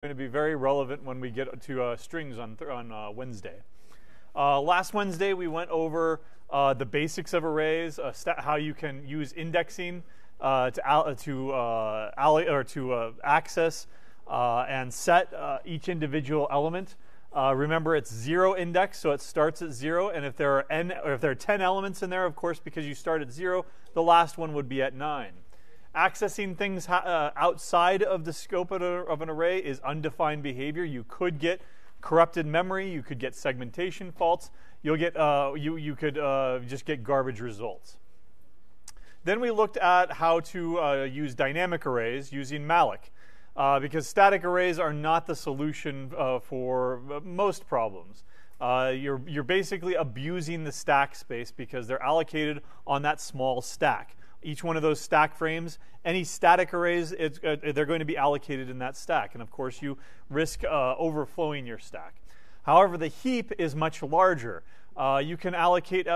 going to be very relevant when we get to strings on Wednesday. Last Wednesday we went over the basics of arrays, how you can use indexing to access and set each individual element. Remember, it's 0 index, so it starts at 0, and if there are 10 elements in there, of course, because you start at 0, the last one would be at 9. Accessing things outside of the scope of an array is undefined behavior. You could get corrupted memory. You could get segmentation faults. You'll get you could just get garbage results. Then we looked at how to use dynamic arrays using malloc, because static arrays are not the solution for most problems. You're basically abusing the stack space because they're allocated on that small stack. Each one of those stack frames, any static arrays, they're going to be allocated in that stack. And of course, you risk overflowing your stack. However, the heap is much larger. You can allocate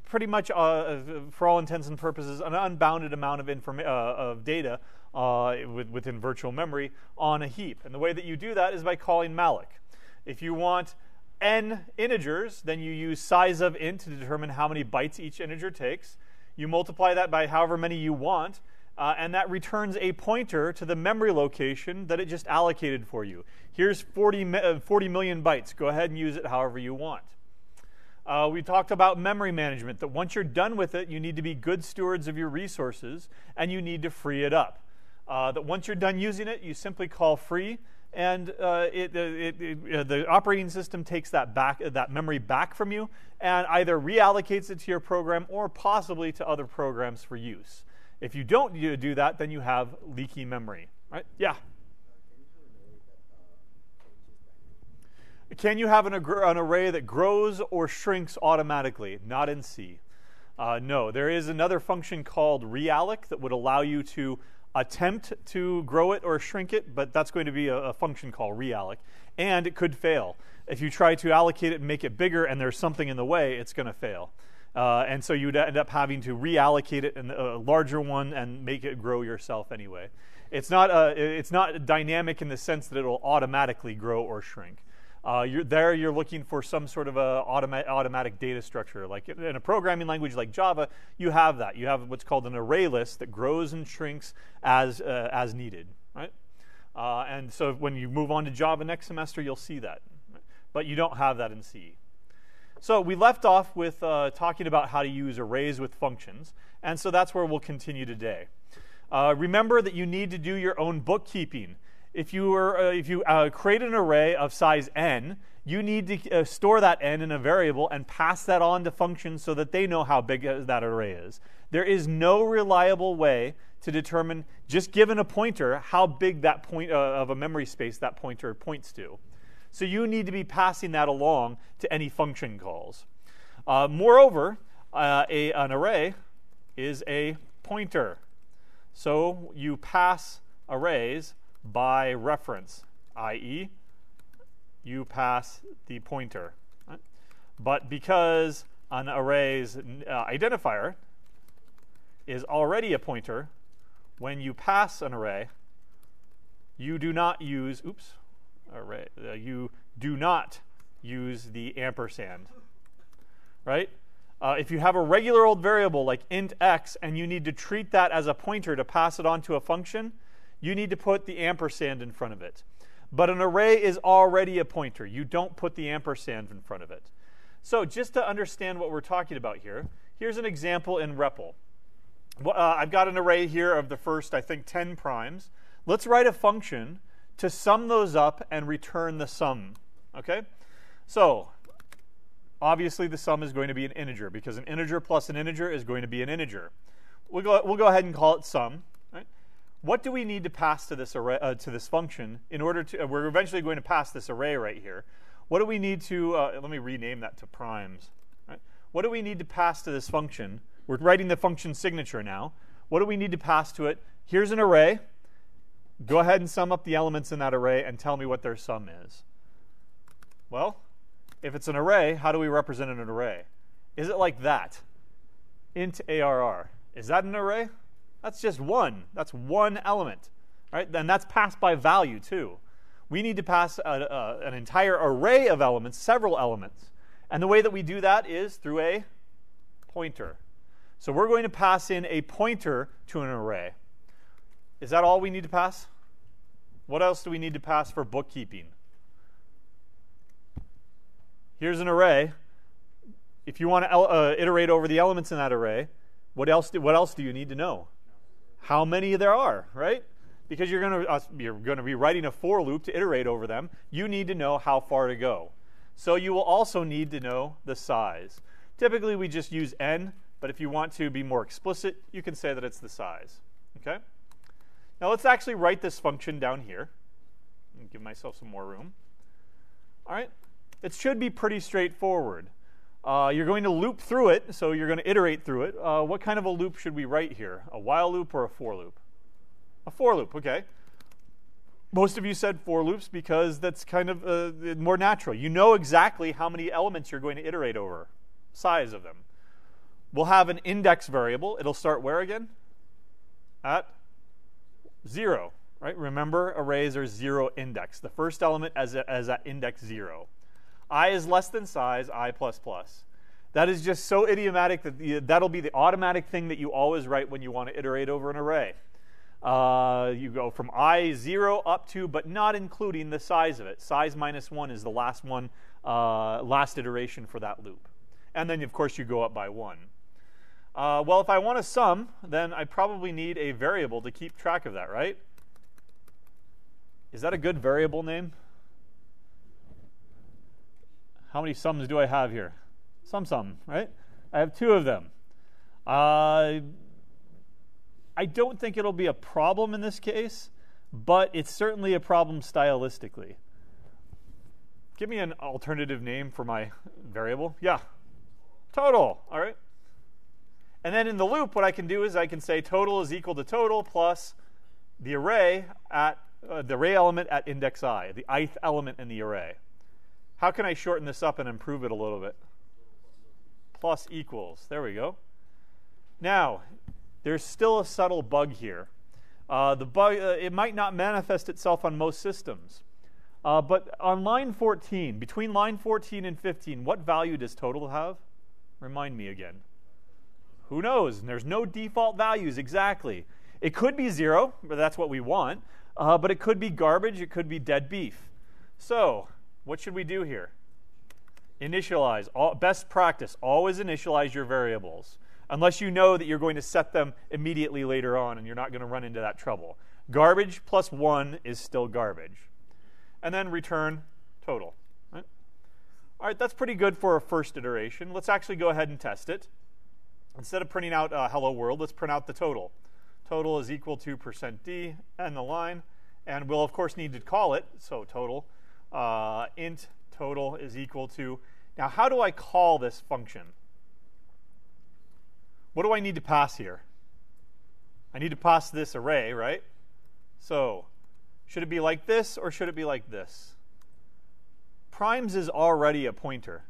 pretty much, for all intents and purposes, an unbounded amount of data within virtual memory on a heap. And the way that you do that is by calling malloc. If you want n integers, then you use size of int to determine how many bytes each integer takes. You multiply that by however many you want, and that returns a pointer to the memory location that it just allocated for you. Here's 40 million bytes. Go ahead and use it however you want. We talked about memory management, that once you're done with it, you need to be good stewards of your resources, and you need to free it up. That once you're done using it, you simply call free, and the operating system takes that memory back from you and either reallocates it to your program or possibly to other programs for use. If you don't do that, then you have leaky memory. Right? Yeah? Can you have an array that grows or shrinks automatically? Not in C. No. There is another function called realloc that would allow you to attempt to grow it or shrink it, but that's going to be a function called realloc, and it could fail. If you try to allocate it and make it bigger and there's something in the way, it's going to fail. And so you'd end up having to reallocate it in a larger one and make it grow yourself anyway. It's not dynamic in the sense that it'll automatically grow or shrink. You're looking for some sort of a automatic data structure. Like in a programming language like Java, you have that. You have what's called an array list that grows and shrinks as needed, right? And so when you move on to Java next semester, you'll see that. Right? But you don't have that in C. So we left off with talking about how to use arrays with functions, and so that's where we'll continue today. Remember that you need to do your own bookkeeping. If you create an array of size n, you need to store that n in a variable and pass that on to functions so that they know how big that array is. There is no reliable way to determine, just given a pointer, how big that point of a memory space that pointer points to. So you need to be passing that along to any function calls. Moreover, an array is a pointer. So you pass arrays by reference, i.e., you pass the pointer. Right? But because an array's identifier is already a pointer, when you pass an array, you do not use, you do not use the ampersand, right? If you have a regular old variable like int x and you need to treat that as a pointer to pass it on to a function, you need to put the ampersand in front of it. But an array is already a pointer. You don't put the ampersand in front of it. So just to understand what we're talking about here, here's an example in REPL. I've got an array here of the first, I think, 10 primes. Let's write a function to sum those up and return the sum. Okay? So obviously the sum is going to be an integer because an integer plus an integer is going to be an integer. We'll go ahead and call it sum. What do we need to pass to this array, to this function in order to? We're eventually going to pass this array right here. What do we need to? Let me rename that to primes. Right? What do we need to pass to this function? We're writing the function signature now. What do we need to pass to it? Here's an array. Go ahead and sum up the elements in that array and tell me what their sum is. Well, if it's an array, how do we represent an array? Is it like that? Int ARR. Is that an array? That's just one. That's one element, right? And that's passed by value too. We need to pass an entire array of elements, several elements. And the way that we do that is through a pointer. So we're going to pass in a pointer to an array. Is that all we need to pass? What else do we need to pass for bookkeeping? Here's an array. If you want to iterate over the elements in that array, what else do you need to know? How many there are, right? Because you're going to be writing a for loop to iterate over them. You need to know how far to go. So you will also need to know the size. Typically, we just use n, but if you want to be more explicit, you can say that it's the size. Okay? Now let's actually write this function down here. And give myself some more room. All right? It should be pretty straightforward. You're going to loop through it, so you're going to iterate through it. What kind of a loop should we write here? A while loop or a for loop? A for loop, okay. Most of you said for loops because that's kind of more natural. You know exactly how many elements you're going to iterate over, size of them. We'll have an index variable. It'll start where again? At 0, right? Remember, arrays are 0 index. The first element as at index 0. I is less than size, I plus plus. That is just so idiomatic that that'll be the automatic thing that you always write when you want to iterate over an array. You go from I 0 up to, but not including the size of it. Size minus 1 is the last one, last iteration for that loop. And then, of course, you go up by 1. Well, if I want to sum, then I probably need a variable to keep track of that, right? Is that a good variable name? How many sums do I have here? Sum, right? I have 2 of them. I don't think it'll be a problem in this case, but it's certainly a problem stylistically. Give me an alternative name for my variable. Yeah, total, all right? And then in the loop, what I can do is I can say total is equal to total plus the array at the array element at index I, the ith element in the array. How can I shorten this up and improve it a little bit? Plus equals. There we go. Now, there's still a subtle bug here. The bug, it might not manifest itself on most systems. But on line 14, between line 14 and 15, what value does total have? Remind me again. Who knows? And there's no default values exactly. It could be 0, but that's what we want. But it could be garbage. It could be dead beef. So what should we do here? Initialize. Best practice, always initialize your variables, unless you know that you're going to set them immediately later on and you're not going to run into that trouble. Garbage plus 1 is still garbage. And then return total. Right? All right, that's pretty good for a first iteration. Let's actually go ahead and test it. Instead of printing out hello world, let's print out the total. Total is equal to %d and the line. And we'll, of course, need to call it. So total, int total is equal to. Now, how do I call this function? What do I need to pass here? I need to pass this array, right? So should it be like this or should it be like this? Primes is already a pointer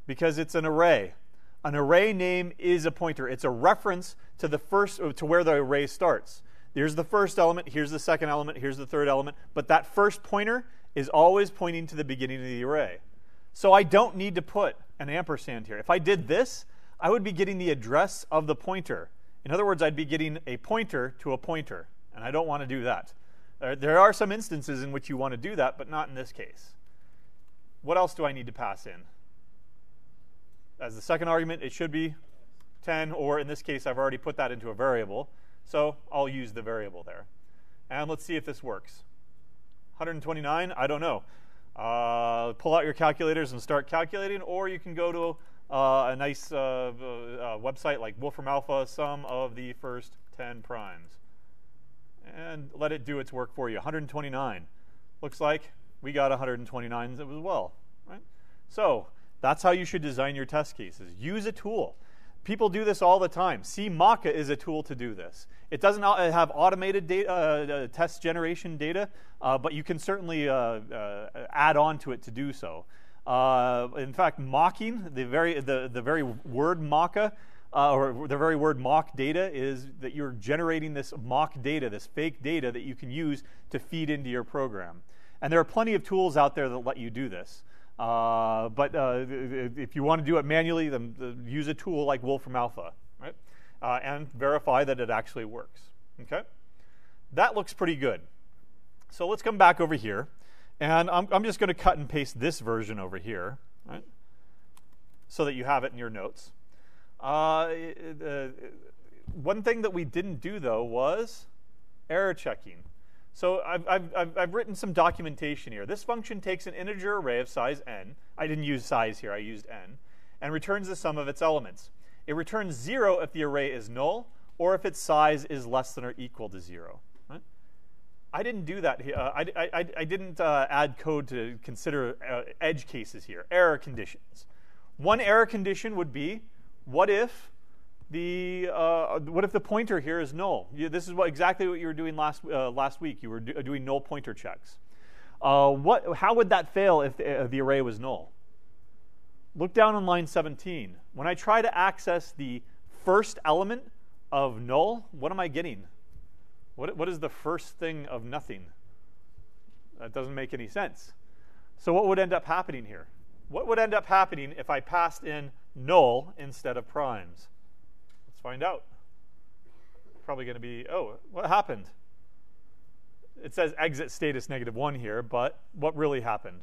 because it's an array. An array name is a pointer. It's a reference to the first, to where the array starts. Here's the first element, here's the second element, here's the third element, but that first pointer is always pointing to the beginning of the array. So I don't need to put an ampersand here. If I did this, I would be getting the address of the pointer. In other words, I'd be getting a pointer to a pointer, and I don't want to do that. There are some instances in which you want to do that, but not in this case. What else do I need to pass in? As the second argument, it should be 10, or in this case, I've already put that into a variable, so I'll use the variable there. And let's see if this works. 129, I don't know. Pull out your calculators and start calculating, or you can go to a nice website like Wolfram Alpha, sum of the first 10 primes. And let it do its work for you. 129. Looks like we got 129 as well. Right? So that's how you should design your test cases. Use a tool. People do this all the time. CMACA is a tool to do this. It doesn't have automated data, test generation data, but you can certainly add on to it to do so. In fact, mocking, the very word MACA, or the very word mock data, is that you're generating this mock data, this fake data that you can use to feed into your program. And there are plenty of tools out there that let you do this. But if you want to do it manually, then use a tool like Wolfram Alpha, right? And verify that it actually works. Okay? That looks pretty good. So let's come back over here. And I'm just going to cut and paste this version over here, right? So that you have it in your notes. One thing that we didn't do, though, was error checking. So I've written some documentation here. This function takes an integer array of size n. I didn't use size here. I used n. And returns the sum of its elements. It returns 0 if the array is null or if its size is less than or equal to 0. Right? I didn't do that here. I didn't add code to consider edge cases here, error conditions. One error condition would be, what if the pointer here is null? This is exactly what you were doing last week. You were doing null pointer checks. How would that fail if the array was null? Look down on line 17. When I try to access the first element of null, what am I getting? What is the first thing of nothing? That doesn't make any sense. So what would end up happening here? What would end up happening if I passed in null instead of primes? Let's find out. Probably going to be, oh, what happened? It says exit status -1 here, but what really happened?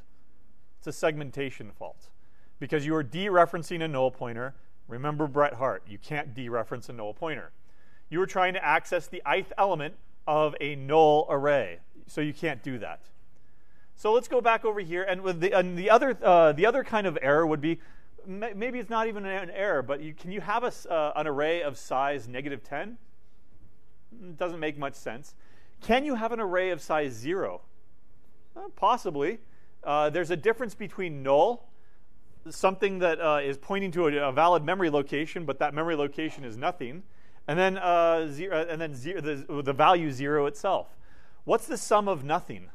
It's a segmentation fault. Because you are dereferencing a null pointer. Remember Bret Hart, you can't dereference a null pointer. You were trying to access the ith element of a null array, so you can't do that. So let's go back over here, and with the other kind of error would be, maybe it's not even an error, but can you have an array of size -10? It doesn't make much sense. Can you have an array of size 0? Possibly. There's a difference between null, something that is pointing to a valid memory location, but that memory location is nothing, and then the value 0 itself. What's the sum of nothing?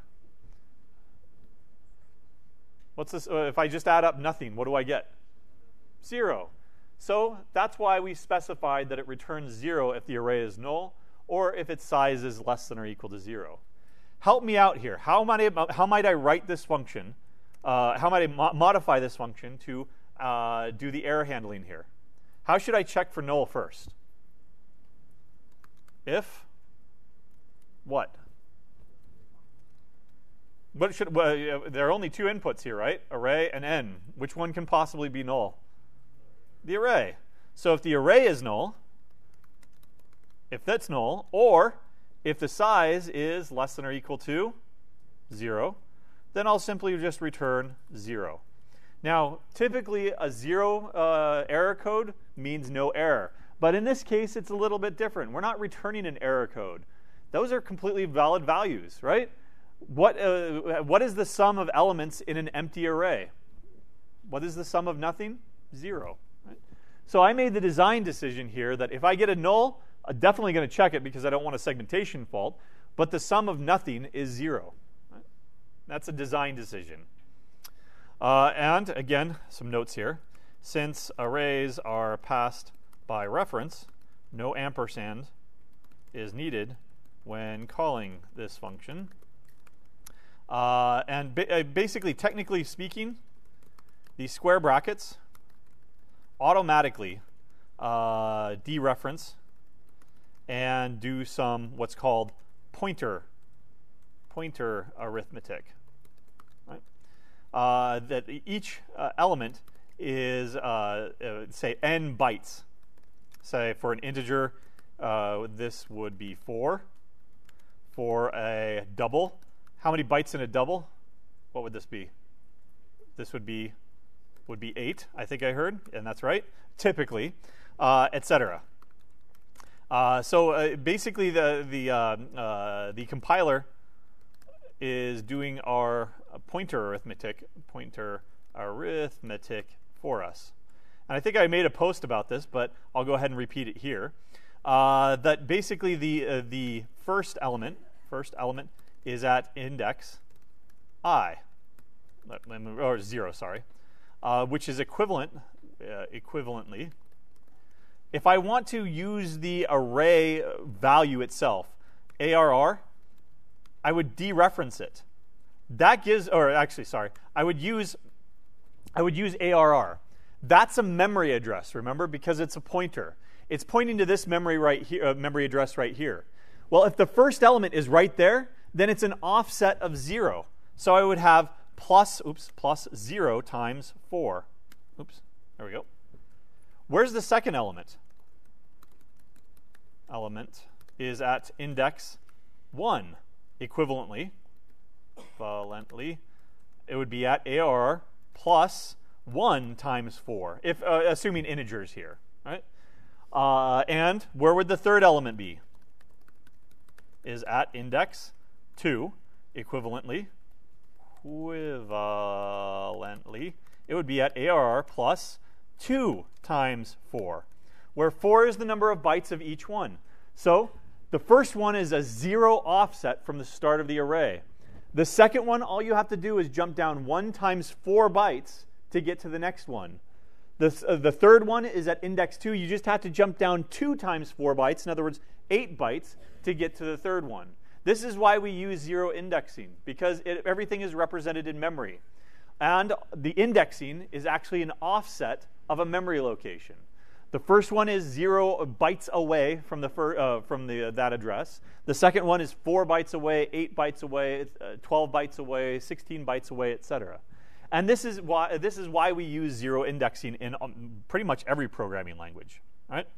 What's this? If I just add up nothing, what do I get? 0. So that's why we specified that it returns 0 if the array is null, or if its size is less than or equal to 0. Help me out here. How might I write this function? How might I modify this function to do the error handling here? How should I check for null first? If what? There are only two inputs here, right? Array and n. Which one can possibly be null? The array. So if the array is null, if that's null, or if the size is less than or equal to 0, then I'll simply just return 0. Now, typically a 0 error code means no error. But in this case, it's a little bit different. We're not returning an error code. Those are completely valid values, right? What is the sum of elements in an empty array? What is the sum of nothing? 0. Right? So I made the design decision here that if I get a null, I'm definitely going to check it because I don't want a segmentation fault, but the sum of nothing is 0. Right? That's a design decision. And again, some notes here. Since arrays are passed by reference, no ampersand is needed when calling this function. Basically, technically speaking, these square brackets automatically dereference and do some what's called pointer arithmetic. Right? That each element is, say, n bytes. Say for an integer, this would be 4. For a double, how many bytes in a double? What would this be? This would be 8, I think I heard, and that's right, typically, etc. So basically, the compiler is doing our pointer arithmetic for us. And I think I made a post about this, but I'll go ahead and repeat it here. That basically the first element is at index I, or 0, sorry, which is equivalently. If I want to use the array value itself, ARR, I would dereference it. that gives, or actually, sorry, I would use ARR. That's a memory address, remember, because it's a pointer. It's pointing to this memory right here, memory address right here. Well, if the first element is right there, then it's an offset of 0. So I would have plus 0 times 4. Oops, there we go. Where's the second element? Element is at index 1. Equivalently, it would be at ARR plus 1 times 4, if assuming integers here, right? And where would the third element be? Is at index 2. Equivalently, it would be at ARR plus 2 times 4, where 4 is the number of bytes of each one. So the first one is a 0 offset from the start of the array. The second one, all you have to do is jump down 1 times 4 bytes to get to the next one. The third one is at index 2. You just have to jump down 2 times 4 bytes, in other words, 8 bytes, to get to the third one. This is why we use 0 indexing, because everything is represented in memory. And the indexing is actually an offset of a memory location. The first one is 0 bytes away from that address. The second one is 4 bytes away, 8 bytes away, 12 bytes away, 16 bytes away, etc. And this is why we use 0 indexing in pretty much every programming language. Right?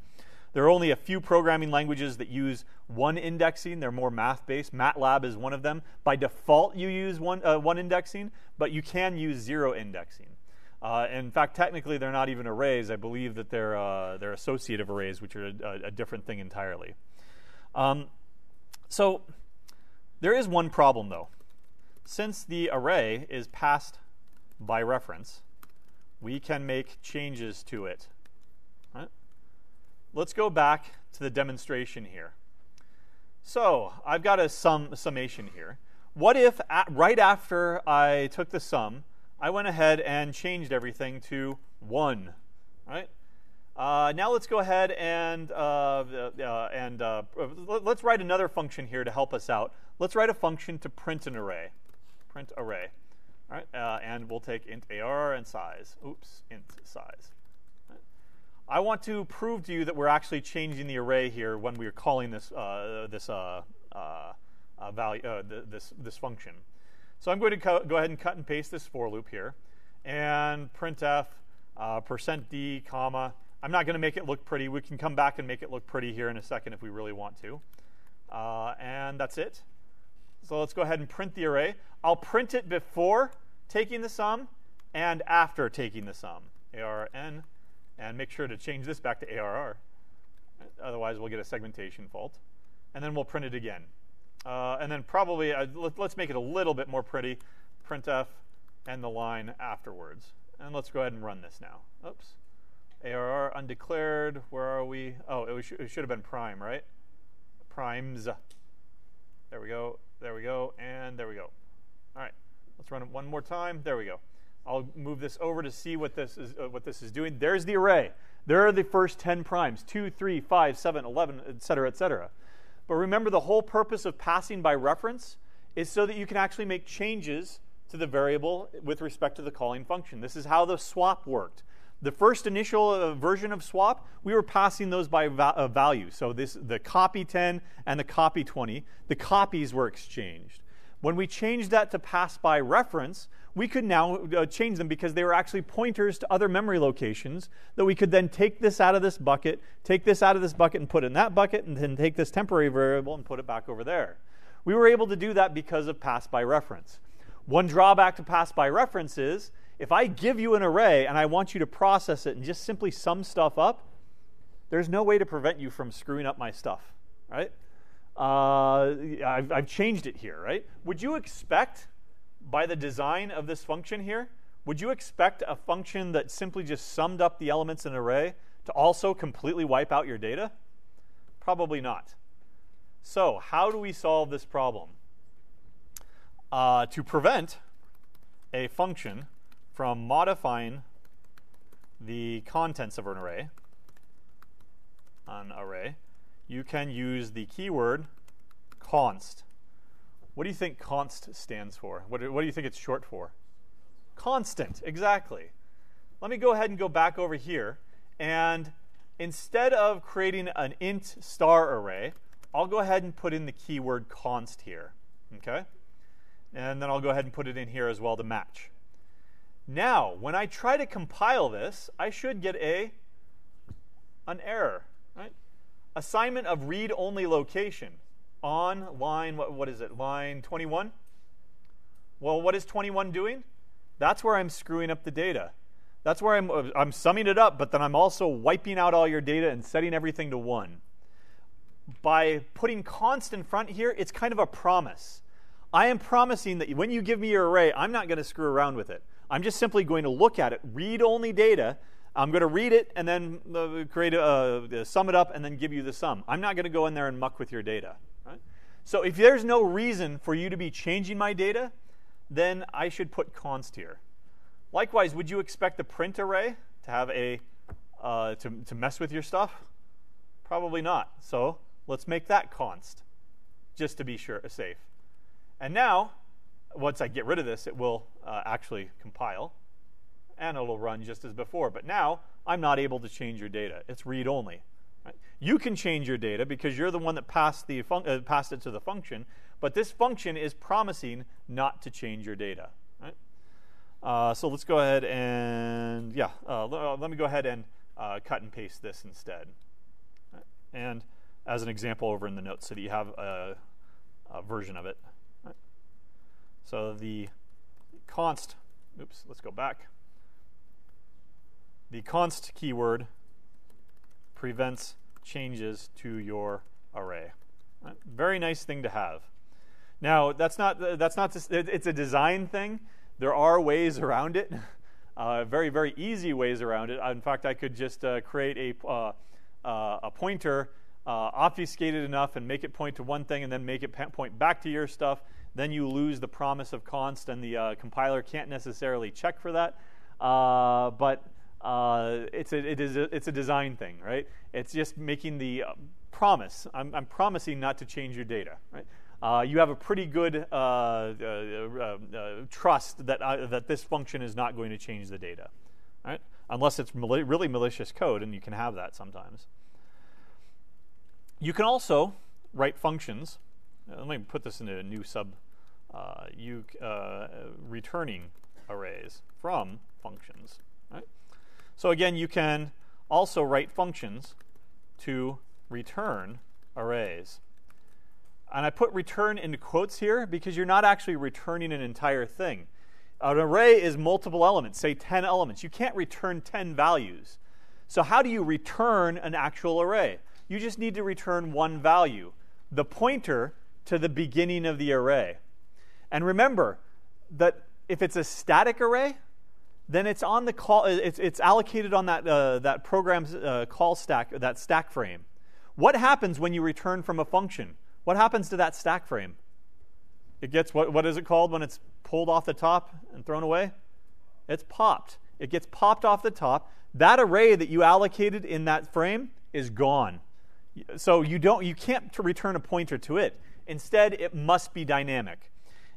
There are only a few programming languages that use 1 indexing. They're more math-based. MATLAB is one of them. By default, you use 1 indexing, but you can use 0 indexing. In fact, technically, they're not even arrays. I believe that they're associative arrays, which are a different thing entirely. So there is one problem, though. Since the array is passed by reference, we can make changes to it. Right? Let's go back to the demonstration here. So I've got a summation here. What if right after I took the sum, I went ahead and changed everything to 1, right? Now let's go ahead and let's write another function here to help us out. Let's write a function to print an array. Print array. All right, and we'll take int ARR and size. Oops, int size. Right. I want to prove to you that we're actually changing the array here when we're calling this this function. So I'm going to go ahead and cut and paste this for loop here, and printf %d comma. I'm not going to make it look pretty. We can come back and make it look pretty here in a second if we really want to. And that's it. So let's go ahead and print the array. I'll print it before taking the sum and after taking the sum. ARN, and make sure to change this back to ARR. Otherwise, we'll get a segmentation fault. And then we'll print it again. And then probably, let's make it a little bit more pretty. Printf and the line afterwards. And let's go ahead and run this now. Oops. ARR undeclared. Where are we? Oh, it should have been prime, right? Primes. There we go. There we go. And there we go. All right. Let's run it one more time. There we go. I'll move this over to see what this is doing. There's the array. There are the first 10 primes. 2, 3, 5, 7, 11, etc., etc. But remember, the whole purpose of passing by reference is so that you can actually make changes to the variable with respect to the calling function. This is how the swap worked. The first initial version of swap, we were passing those by value. So the copy 10 and the copy 20, the copies were exchanged. When we changed that to pass by reference, we could now change them because they were actually pointers to other memory locations that we could then take this out of this bucket, take this out of this bucket and put it in that bucket, and then take this temporary variable and put it back over there. We were able to do that because of pass by reference. One drawback to pass by reference is if I give you an array and I want you to process it and just simply sum stuff up, there's no way to prevent you from screwing up my stuff, right? I've changed it here, right? Would you expect, by the design of this function here, would you expect a function that simply just summed up the elements in an array to also completely wipe out your data? Probably not. So how do we solve this problem? To prevent a function from modifying the contents of an array, you can use the keyword const. What do you think const stands for? What do you think it's short for? Constant, exactly. Let me go ahead and go back over here, and instead of creating an int star array, I'll go ahead and put in the keyword const here, okay? And then I'll go ahead and put it in here as well to match. Now, when I try to compile this, I should get an error, right? Assignment of read-only location on line, what is it, line 21? Well, what is 21 doing? That's where I'm screwing up the data. That's where I'm summing it up, but then I'm also wiping out all your data and setting everything to 1. By putting const in front here, it's kind of a promise. I am promising that when you give me your array, I'm not going to screw around with it. I'm just simply going to look at it, read only data. I'm going to read it and then sum it up and then give you the sum. I'm not going to go in there and muck with your data. Right? So if there's no reason for you to be changing my data, then I should put const here. Likewise, would you expect the print array to have to mess with your stuff? Probably not. So let's make that const, just to be safe. And now, once I get rid of this, it will actually compile, and it'll run just as before. But now, I'm not able to change your data. It's read-only. Right? You can change your data because you're the one that passed it to the function, but this function is promising not to change your data. Right? So let's go ahead and, let me go ahead and cut and paste this instead. Right? And as an example over in the notes so that you have a version of it. Right? So the const, let's go back. The const keyword prevents changes to your array. Right? Very nice thing to have. Now, that's not just, it's a design thing. There are ways around it, very, very easy ways around it. In fact, I could just create a pointer, obfuscate it enough and make it point to one thing and then make it point back to your stuff. Then you lose the promise of const, and the compiler can't necessarily check for that. But it's a design thing, right? It's just making the promise. I'm promising not to change your data, right? You have a pretty good trust that this function is not going to change the data, right? Unless it's really malicious code, and you can have that sometimes. You can also write functions. Let me put this into a new returning arrays from functions, right? So again, you can also write functions to return arrays. And I put return into quotes here because you're not actually returning an entire thing. An array is multiple elements, say 10 elements. You can't return 10 values. So how do you return an actual array? You just need to return one value, the pointer to the beginning of the array. And remember that if it's a static array, then it's on the call. It's allocated on that program's call stack, that stack frame. What happens when you return from a function? What happens to that stack frame? It gets, what is it called when it's pulled off the top and thrown away? It's popped. It gets popped off the top. That array that you allocated in that frame is gone. So you can't return a pointer to it. Instead, it must be dynamic.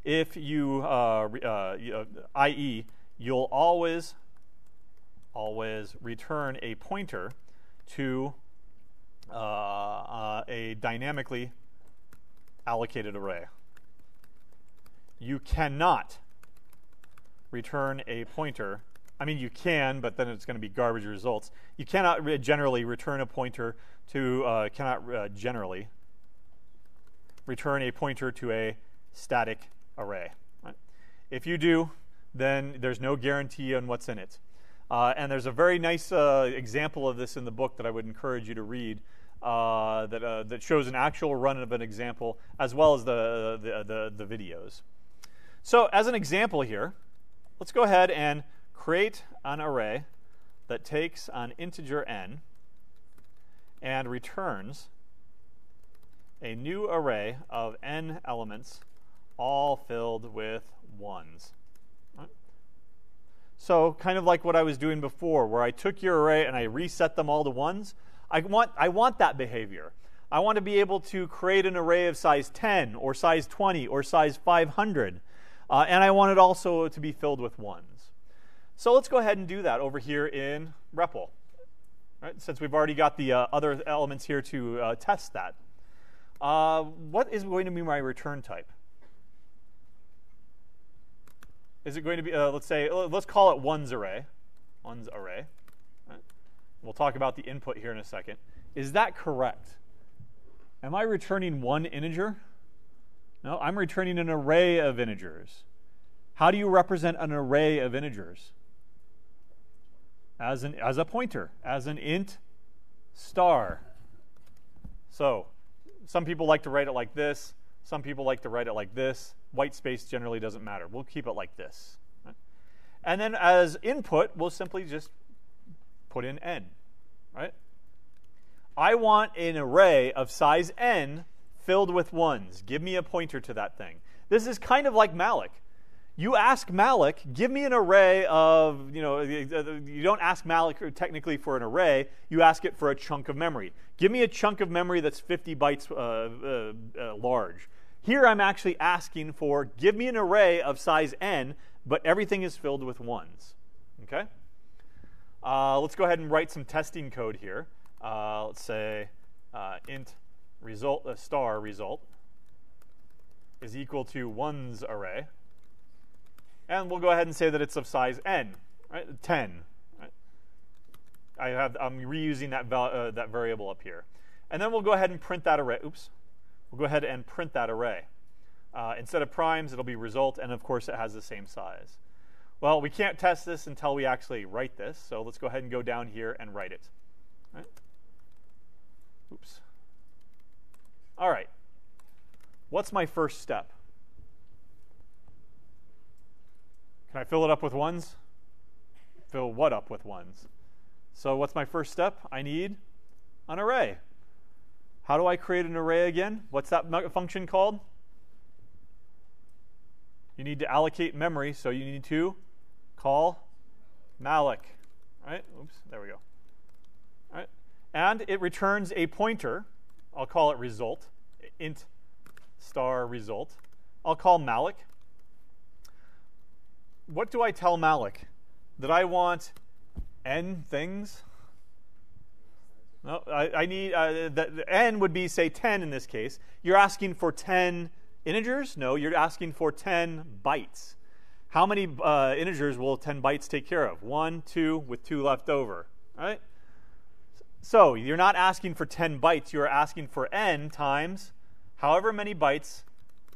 If you, i.e., you'll always return a pointer to a dynamically allocated array. You cannot return a pointer. I mean, you can, but then it's going to be garbage results. You cannot generally return a pointer to generally return a pointer to a static array. Right? If you do, then there's no guarantee on what's in it. And there's a very nice example of this in the book that I would encourage you to read that shows an actual run of an example as well as the videos. So as an example here, let's go ahead and create an array that takes an integer n and returns a new array of n elements, all filled with ones. Right? So kind of like what I was doing before, where I took your array and I reset them all to ones. I want that behavior. I want to be able to create an array of size 10 or size 20 or size 500. And I want it also to be filled with ones. So let's go ahead and do that over here in REPL. Right? Since we've already got the other elements here to test that. What is going to be my return type? Is it going to be, let's call it ones array. Ones array. Right? We'll talk about the input here in a second. Is that correct? Am I returning one integer? No, I'm returning an array of integers. How do you represent an array of integers? As a pointer, as an int star. So some people like to write it like this. Some people like to write it like this. White space generally doesn't matter. We'll keep it like this. Right? And then as input, we'll simply just put in n. Right? I want an array of size n filled with ones. Give me a pointer to that thing. This is kind of like malloc. You ask malloc, give me an array of, you don't ask malloc technically for an array. You ask it for a chunk of memory. Give me a chunk of memory that's 50 bytes large. Here I'm actually asking for, give me an array of size n, but everything is filled with ones. Okay? Let's go ahead and write some testing code here. Let's say int result, star result is equal to ones array. And we'll go ahead and say that it's of size n, right? 10. Right? I'm reusing that variable up here. And then we'll go ahead and print that array. Oops. We'll go ahead and print that array. Instead of primes, it'll be result, and of course it has the same size. Well, we can't test this until we actually write this, so let's go ahead and go down here and write it. Right? Oops. All right. What's my first step? Can I fill it up with ones? Fill what up with ones? So what's my first step? I need an array. How do I create an array again? What's that function called? You need to allocate memory, so you need to call malloc. Right? Oops, there we go. All right. And it returns a pointer. I'll call it result, int star result. I'll call malloc. What do I tell malloc? That I want n things? No, I need, the n would be, say, 10 in this case. You're asking for 10 integers? No, you're asking for 10 bytes. How many integers will 10 bytes take care of? 1, 2, with 2 left over. Right? So you're not asking for 10 bytes. You're asking for n times however many bytes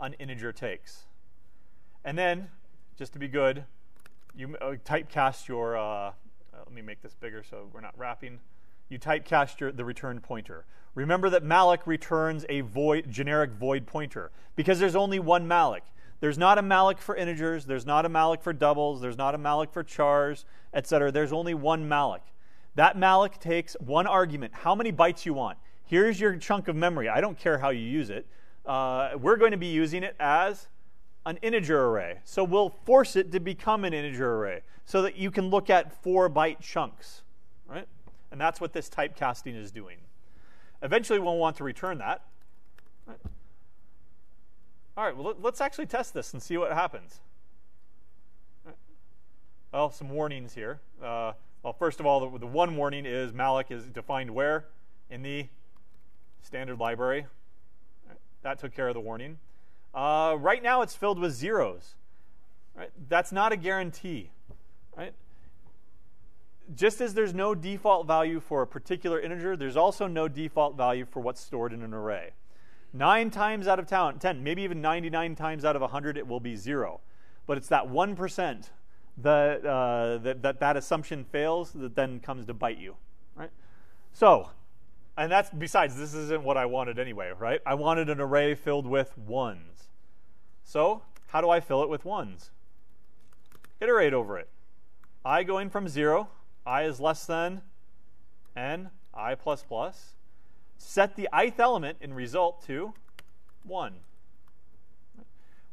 an integer takes. And then, just to be good, you typecast your, let me make this bigger so we're not wrapping. You typecast the return pointer. Remember that malloc returns a generic void pointer because there's only one malloc. There's not a malloc for integers. There's not a malloc for doubles. There's not a malloc for chars, etc. There's only one malloc. That malloc takes one argument. How many bytes you want? Here's your chunk of memory. I don't care how you use it. We're going to be using it as an integer array. So we'll force it to become an integer array so that you can look at 4-byte chunks. Right? And that's what this typecasting is doing. Eventually, we'll want to return that. Right? All right, well, let's actually test this and see what happens. Right. Well, some warnings here. Well, first of all, the one warning is malloc is defined where? In the standard library. Right. That took care of the warning. Right now, it's filled with zeros. Right? That's not a guarantee. Right? Just as there's no default value for a particular integer, there's also no default value for what's stored in an array. 9 times out of 10, maybe even 99 times out of 100, it will be 0. But it's that 1% that assumption fails that then comes to bite you. Right? So, and that's, besides, this isn't what I wanted anyway, right? I wanted an array filled with ones. So, how do I fill it with ones? Iterate over it. I going from 0. I is less than n, I plus plus. Set the ith element in result to 1.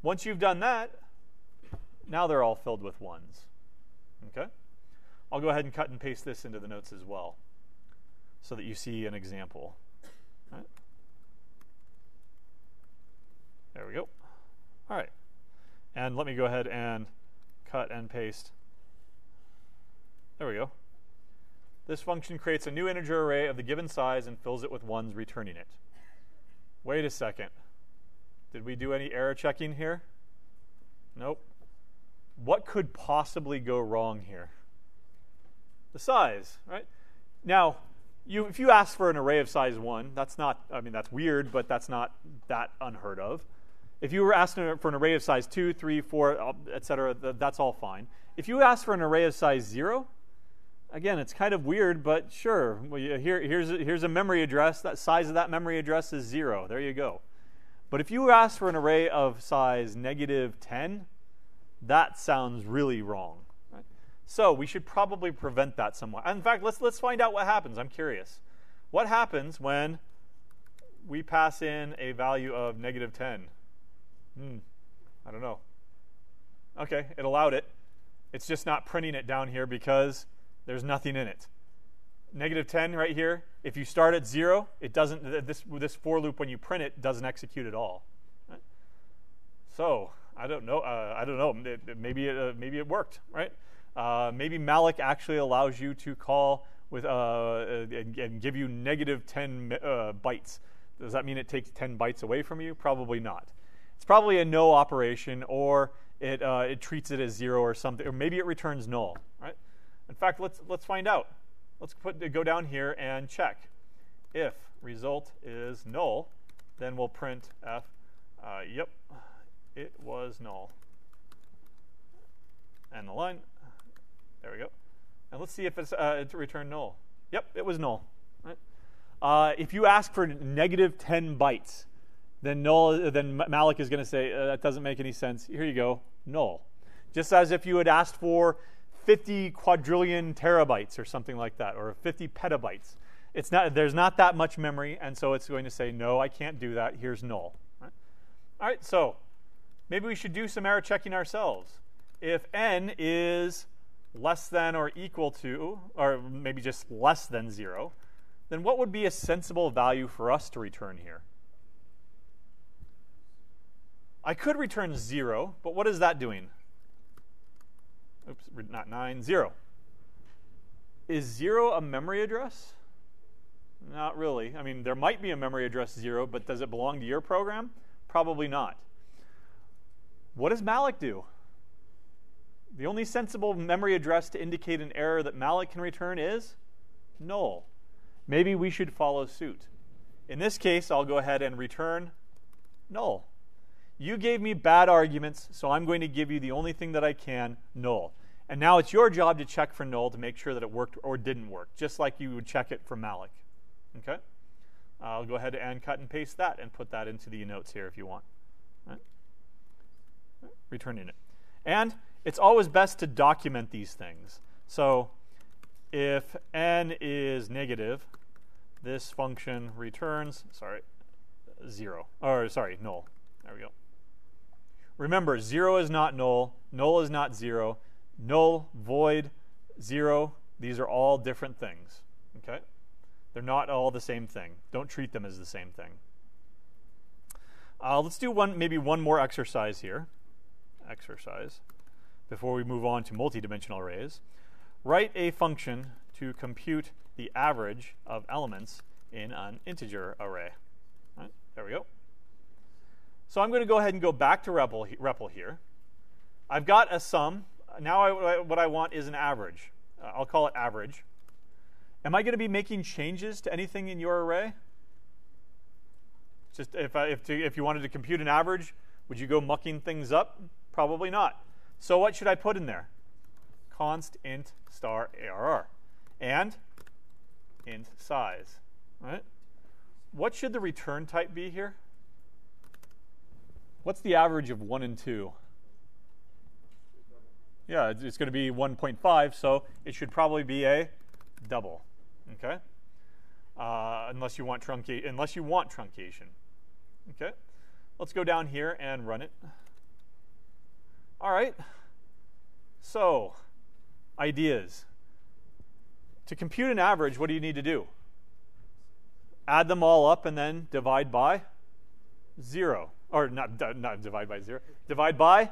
Once you've done that, now they're all filled with ones. Okay? I'll go ahead and cut and paste this into the notes as well so that you see an example. Right? There we go. All right. And let me go ahead and cut and paste. There we go. This function creates a new integer array of the given size and fills it with ones, returning it. Wait a second. Did we do any error checking here? Nope. What could possibly go wrong here? The size, right? Now, if you ask for an array of size 1, that's not, I mean, that's weird, but that's not that unheard of. If you were asking for an array of size 2, 3, 4, etc., that's all fine. If you ask for an array of size 0, again, it's kind of weird, but sure. Well, here's a memory address. That size of that memory address is 0. There you go. But if you ask for an array of size -10, that sounds really wrong. Right? So we should probably prevent that somewhat. In fact, let's find out what happens. I'm curious. What happens when we pass in a value of -10? I don't know. Okay, it allowed it. It's just not printing it down here because there's nothing in it. -10 right here, if you start at 0, it doesn't, this for loop, when you print it, doesn't execute at all. Right? So I don't know. Maybe it worked, right? Maybe malloc actually allows you to call with and give you -10 bytes. Does that mean it takes 10 bytes away from you? Probably not. It's probably a no operation, or it treats it as 0 or something, or maybe it returns null, right? In fact, let's find out. Let's go down here and check. If result is null, then we'll print f. Yep, it was null. And the line. There we go. And let's see if it's returned null. Yep, it was null. Right? If you ask for -10 bytes, then malloc is going to say that doesn't make any sense. Here you go, null. Just as if you had asked for 50 quadrillion terabytes or something like that, or 50 petabytes. There's not that much memory, and so it's going to say, no, I can't do that. Here's null. Right? All right, so maybe we should do some error checking ourselves. If n is less than or equal to, or maybe just less than 0, then what would be a sensible value for us to return here? I could return 0, but what is that doing? Oops, not 9, 0. Is 0 a memory address? Not really. I mean, there might be a memory address 0, but does it belong to your program? Probably not. What does malloc do? The only sensible memory address to indicate an error that malloc can return is null. Maybe we should follow suit. In this case, I'll go ahead and return null. You gave me bad arguments, so I'm going to give you the only thing that I can, null. And now it's your job to check for null to make sure that it worked or didn't work, just like you would check it for malloc. Okay? I'll go ahead and cut and paste that and put that into the notes here if you want. Right? Returning it. And it's always best to document these things. So if n is negative, this function returns, null. There we go. Remember, 0 is not null, null is not 0, null, void, 0, these are all different things. Okay? They're not all the same thing. Don't treat them as the same thing. Let's do maybe one more exercise here. Before we move on to multidimensional arrays. Write a function to compute the average of elements in an integer array. Right, there we go. So I'm going to go ahead and go back to REPL here. I've got a sum. Now what I want is an average. I'll call it average. Am I going to be making changes to anything in your array? Just if you wanted to compute an average, would you go mucking things up? Probably not. So what should I put in there? Const int star ARR and int size. Right? What should the return type be here? What's the average of 1 and 2? Yeah, it's going to be 1.5, so it should probably be a double. Okay? Unless you want truncation. Okay? Let's go down here and run it. All right. So, ideas. To compute an average, what do you need to do? Add them all up and then divide by 0. or not divide by 0. Divide by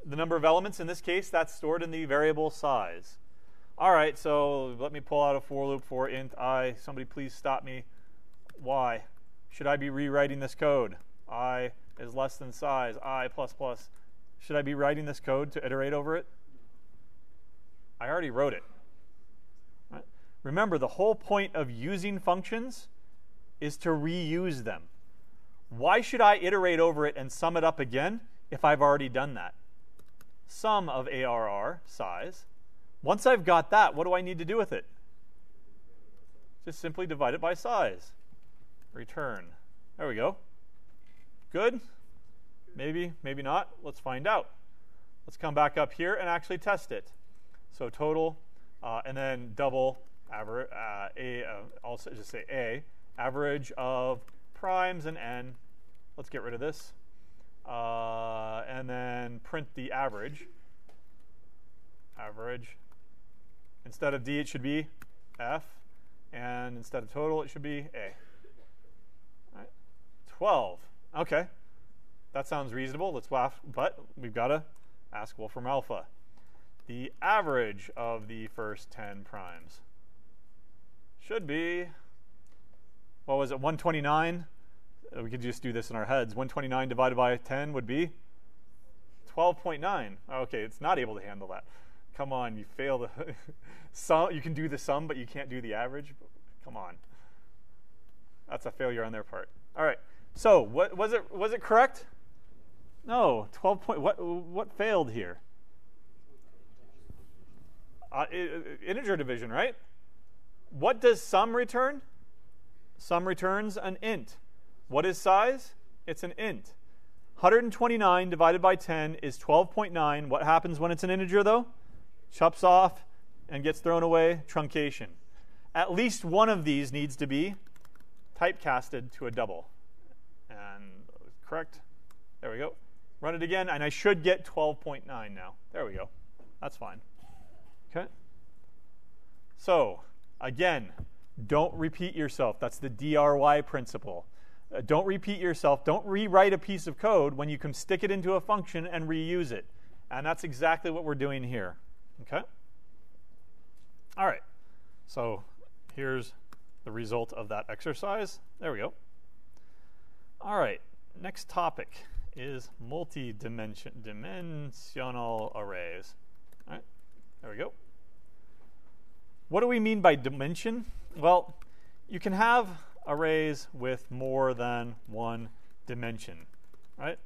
the number of elements. In this case, that's stored in the variable size. All right, so let me pull out a for loop for int I. Somebody please stop me. Why should I be rewriting this code? I is less than size, I plus plus. Should I be writing this code to iterate over it? I already wrote it. Right? Remember, the whole point of using functions is to reuse them. Why should I iterate over it and sum it up again if I've already done that? Sum of ARR, size. Once I've got that, what do I need to do with it? Just simply divide it by size. Return. There we go. Good? Maybe, maybe not. Let's find out. Let's come back up here and actually test it. So total, and then double average, also just say A, average of primes and n. Let's get rid of this. And then print the average. Average. Instead of D, it should be F. And instead of total, it should be A. All right. 12. OK. That sounds reasonable. Let's laugh. But we've got to ask Wolfram Alpha. The average of the first 10 primes should be, what was it, 129? We could just do this in our heads. 129 divided by 10 would be 12.9. OK, it's not able to handle that. Come on, you fail the sum. You can do the sum, but you can't do the average. Come on. That's a failure on their part. All right. So what was it? Was it correct? No. 12 point. What failed here? Integer division, right? What does sum return? Sum returns an int. What is size? It's an int. 129 divided by 10 is 12.9. What happens when it's an integer, though? Chops off and gets thrown away. Truncation. At least one of these needs to be typecasted to a double. And correct. There we go. Run it again, and I should get 12.9 now. There we go. That's fine. Okay. So, again, don't repeat yourself. That's the DRY principle. Don't repeat yourself. Don't rewrite a piece of code when you can stick it into a function and reuse it. And that's exactly what we're doing here. Okay? All right. So here's the result of that exercise. There we go. All right. Next topic is multidimensional arrays. All right. There we go. What do we mean by dimension? Well, you can have arrays with more than one dimension, right?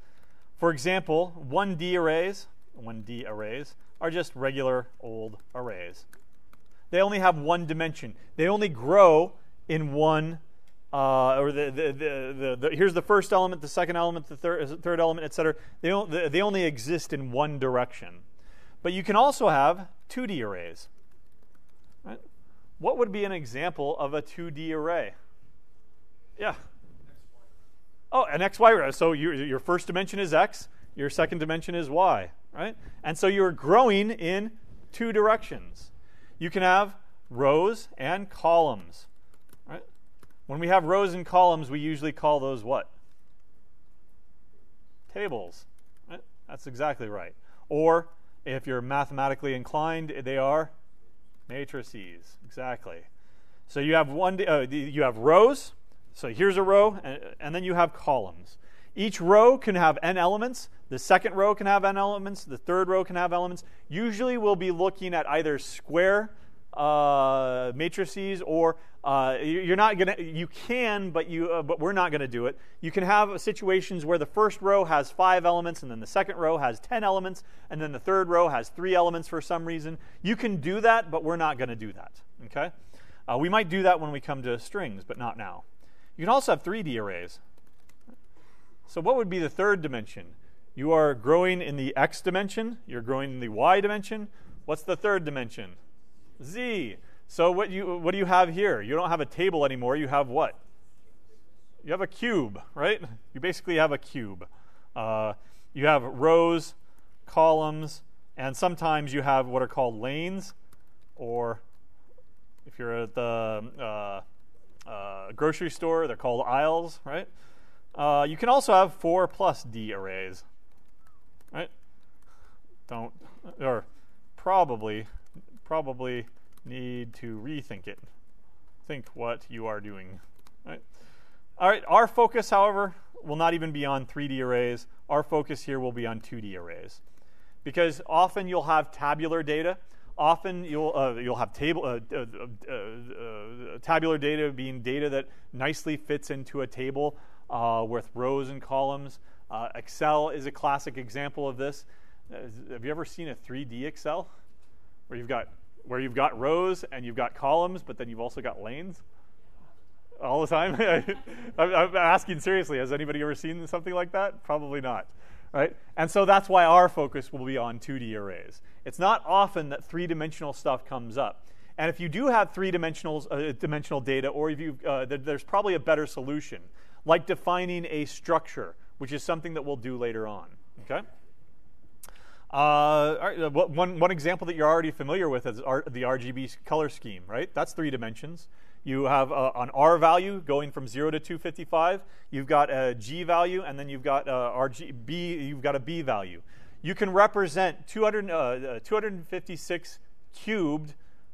For example, 1D arrays are just regular old arrays. They only have one dimension. They only grow in one, here's the first element, the second element, the third element, etc. They only exist in one direction. But you can also have 2D arrays. Right? What would be an example of a 2D array? Yeah. Oh, an XY array. So your first dimension is X. Your second dimension is Y. Right? And so you're growing in two directions. You can have rows and columns. Right? When we have rows and columns, we usually call those what? Tables. Right? That's exactly right. Or if you're mathematically inclined, they are matrices. Exactly. So you have you have rows. So here's a row, and then you have columns. Each row can have n elements. The second row can have n elements. The third row can have elements. Usually we'll be looking at either square matrices, or you're not gonna. You can, but we're not going to do it. You can have situations where the first row has 5 elements, and then the second row has 10 elements, and then the third row has 3 elements for some reason. You can do that, but we're not going to do that. Okay? We might do that when we come to strings, but not now. You can also have 3D arrays. So what would be the third dimension? You are growing in the x dimension. You're growing in the y dimension. What's the third dimension? Z. So what do you have here? You don't have a table anymore. You have what? You have a cube, right? You basically have a cube. You have rows, columns, and sometimes you have what are called lanes, or if you're at the grocery store, they're called aisles, right? You can also have 4 plus D arrays, right? Don't, or probably need to rethink it. Think what you are doing, right? All right, our focus, however, will not even be on 3D arrays. Our focus here will be on 2D arrays, because often you'll have tabular data. Often you'll have tabular data being data that nicely fits into a table with rows and columns. Excel is a classic example of this. Have you ever seen a 3D Excel where you've got rows and you've got columns, but then you've also got lanes all the time? I'm asking seriously. Has anybody ever seen something like that? Probably not. Right? And so that's why our focus will be on 2D arrays. It's not often that three-dimensional stuff comes up. And if you do have three-dimensional data, or if you, there's probably a better solution, like defining a structure, which is something that we'll do later on. Okay? All right, one example that you're already familiar with is the RGB color scheme, right? That's 3 dimensions. You have an R value going from 0 to 255. You've got a G value, and then you've got you've got a B value. You can represent 256 cubed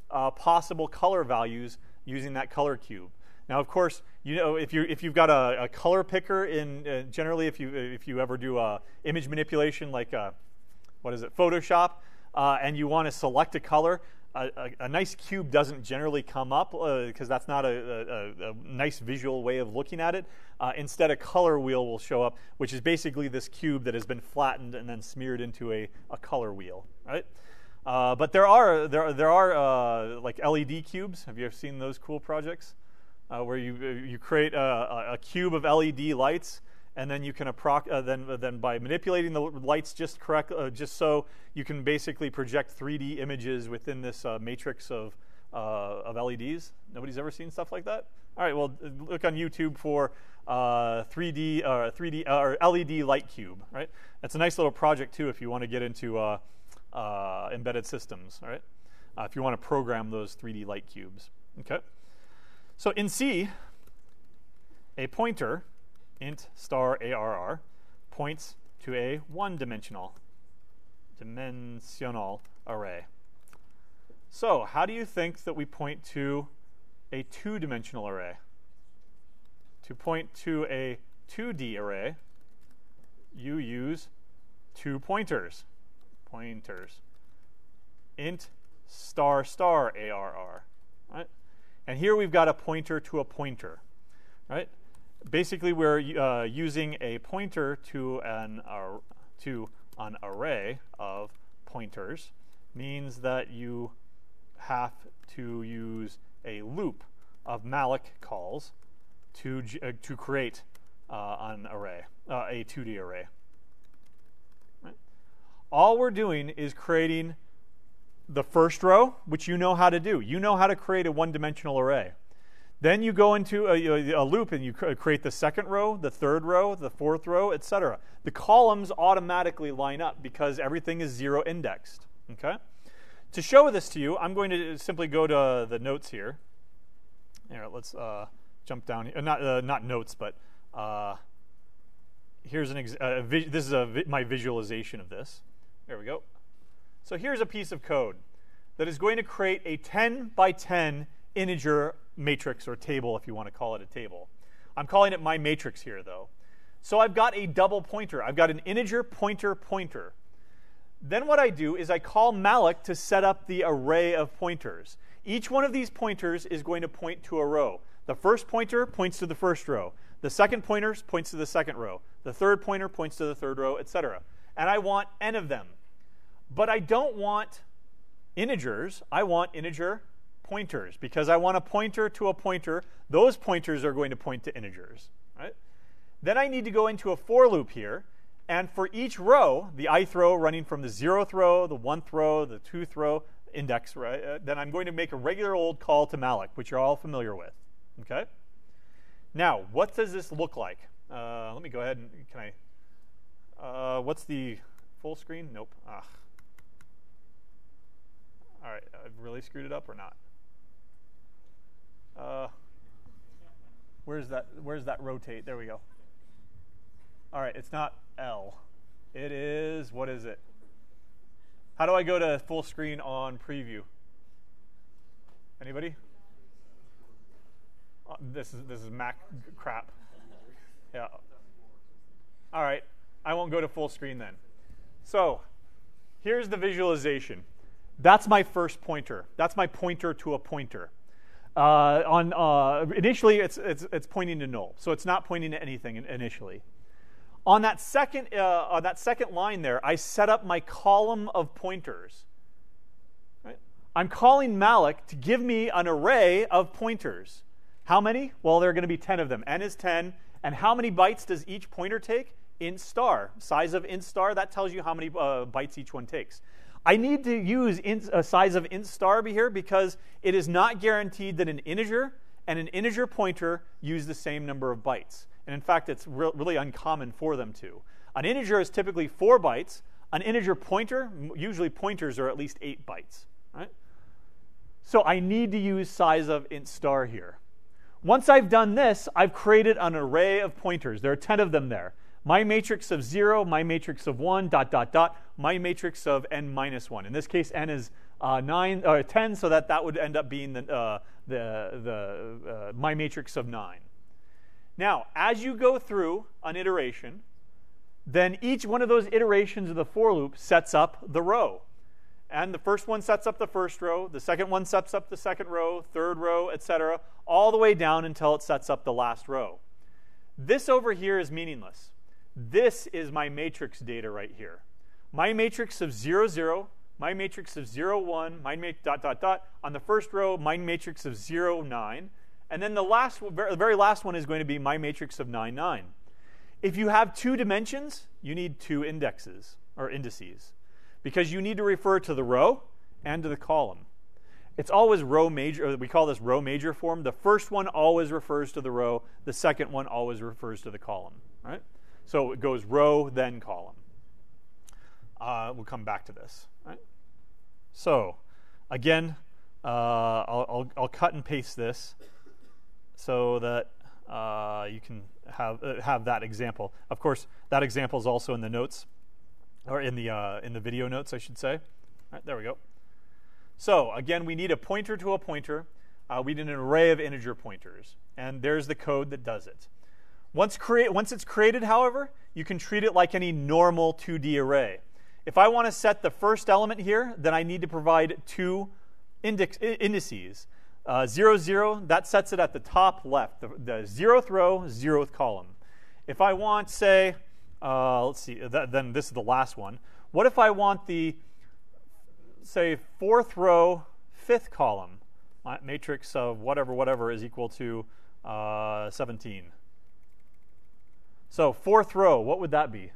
possible color values using that color cube. Now, of course, you know, if you've got a color picker in generally, if you ever do image manipulation like what is it, Photoshop, and you want to select a color. A nice cube doesn't generally come up because that's not a nice visual way of looking at it. Instead, a color wheel will show up, which is basically this cube that has been flattened and then smeared into a color wheel, right? But there are like LED cubes. Have you ever seen those cool projects where you create a cube of LED lights? And then you can then by manipulating the lights just so you can basically project 3D images within this matrix of LEDs. Nobody's ever seen stuff like that? All right, well, look on YouTube for 3D or LED light cube. Right, that's a nice little project too if you want to get into embedded systems. All right, if you want to program those 3D light cubes. Okay, so in C, a pointer int star ARR points to a one-dimensional array. So how do you think that we point to a two-dimensional array? To point to a 2D array, you use 2 pointers. Int star ARR. Right? And here we've got a pointer to a pointer. Right? Basically, we're using a pointer to an array of pointers. Means that you have to use a loop of malloc calls to create an array, a 2D array. Right? All we're doing is creating the first row, which you know how to do. You know how to create a one-dimensional array. Then you go into a loop and you create the second row, the third row, the fourth row, etc. The columns automatically line up because everything is 0 indexed. Okay? To show this to you, I'm going to simply go to the notes here. Here, let's jump down here. Not notes, but here's this is my visualization of this. There we go. So here's a piece of code that is going to create a 10 by 10 integer matrix or table, if you want to call it a table. I'm calling it my matrix here, though. So I've got a double pointer. I've got an integer pointer. Then what I do is I call malloc to set up the array of pointers. Each one of these pointers is going to point to a row. The first pointer points to the first row. The second pointer points to the second row. The third pointer points to the third row, etc. And I want n of them. But I don't want integers. I want integer pointers, because I want a pointer to a pointer. Those pointers are going to point to integers. Right? Then I need to go into a for loop here, and for each row, the ith row running from the 0th row, the 1th row, the 2th row index, right? Then I'm going to make a regular old call to malloc, which you're all familiar with. Okay? Now, what does this look like? Let me go ahead and can I? What's the full screen? Nope. All right, I've really screwed it up or not? Where's that rotate? There we go. All right, it's not L. It is, what is it? How do I go to full screen on preview? Anybody? This is Mac crap. Yeah. All right, I won't go to full screen then. So here's the visualization. That's my first pointer. That's my pointer to a pointer. Initially, it's pointing to null, so it's not pointing to anything initially. On that second line there, I set up my column of pointers. Right? I'm calling malloc to give me an array of pointers. How many? Well, there are going to be 10 of them. N is 10. And how many bytes does each pointer take? Int star. Size of int star, that tells you how many bytes each one takes. I need to use size of int star here because it is not guaranteed that an integer and an integer pointer use the same number of bytes. And in fact, it's really uncommon for them to. An integer is typically 4 bytes. An integer pointer, usually pointers are at least 8 bytes. Right? So I need to use size of int star here. Once I've done this, I've created an array of pointers. There are 10 of them there. My matrix of 0, my matrix of 1, ... my matrix of n minus 1. In this case, n is 10, so that would end up being my matrix of 9. Now, as you go through an iteration, then each one of those iterations of the for loop sets up the row. And the first one sets up the first row, the second one sets up the second row, third row, etc., all the way down until it sets up the last row. This over here is meaningless. This is my matrix data right here. My matrix of 0, 0, my matrix of 0, 1, my on the first row, my matrix of 0, 9, and then the very last one is going to be my matrix of 9, 9. If you have 2 dimensions, you need 2 indexes, or indices, because you need to refer to the row and to the column. It's always row major, we call this row major form. The first one always refers to the row. The second one always refers to the column. Right? So it goes row, then column. We'll come back to this. Right? So again, I'll cut and paste this so that you can have that example. Of course, that example is also in the notes, or in the video notes, I should say. All right, there we go. So again, we need a pointer to a pointer. We need an array of integer pointers, and there's the code that does it. Once it's created, however, you can treat it like any normal 2D array. If I want to set the first element here, then I need to provide 2 indices. 0, 0, that sets it at the top left, the 0th row, 0th column. If I want, say, let's see, then this is the last one. What if I want the, say, 4th row, 5th column? My matrix of whatever is equal to 17. So 4th row, what would that be?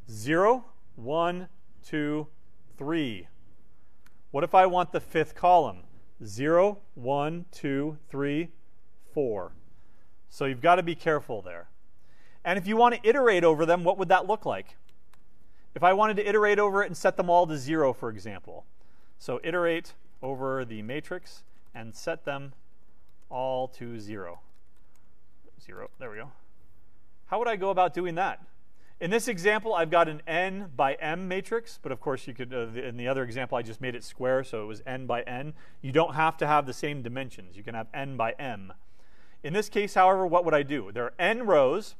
0, 1, 2, 3. What if I want the 5th column? 0, 1, 2, 3, 4. So you've got to be careful there. And if you want to iterate over them, what would that look like? If I wanted to iterate over it and set them all to 0, for example. So iterate over the matrix and set them all to 0. 0, there we go. How would I go about doing that? In this example, I've got an n by m matrix, but of course you could, in the other example, I just made it square, so it was n by n. You don't have to have the same dimensions. You can have n by m. In this case, however, what would I do? There are n rows.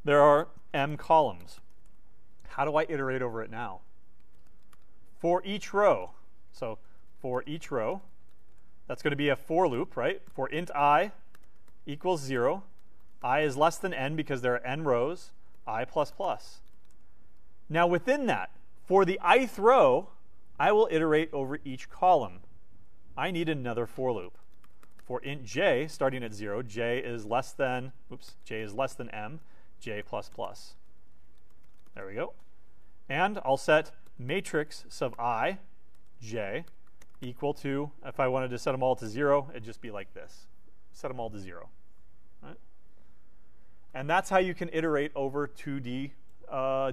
There are m columns. How do I iterate over it now? For each row, so for each row, that's going to be a for loop, right? For int I equals 0. I is less than n because there are n rows, I++. Now within that, for the ith row, I will iterate over each column. I need another for loop. For int j, starting at 0, j is less than m, j++. There we go. And I'll set matrix sub I, j, equal to, if I wanted to set them all to 0, it'd just be like this. Set them all to 0. Right? And that's how you can iterate over 2D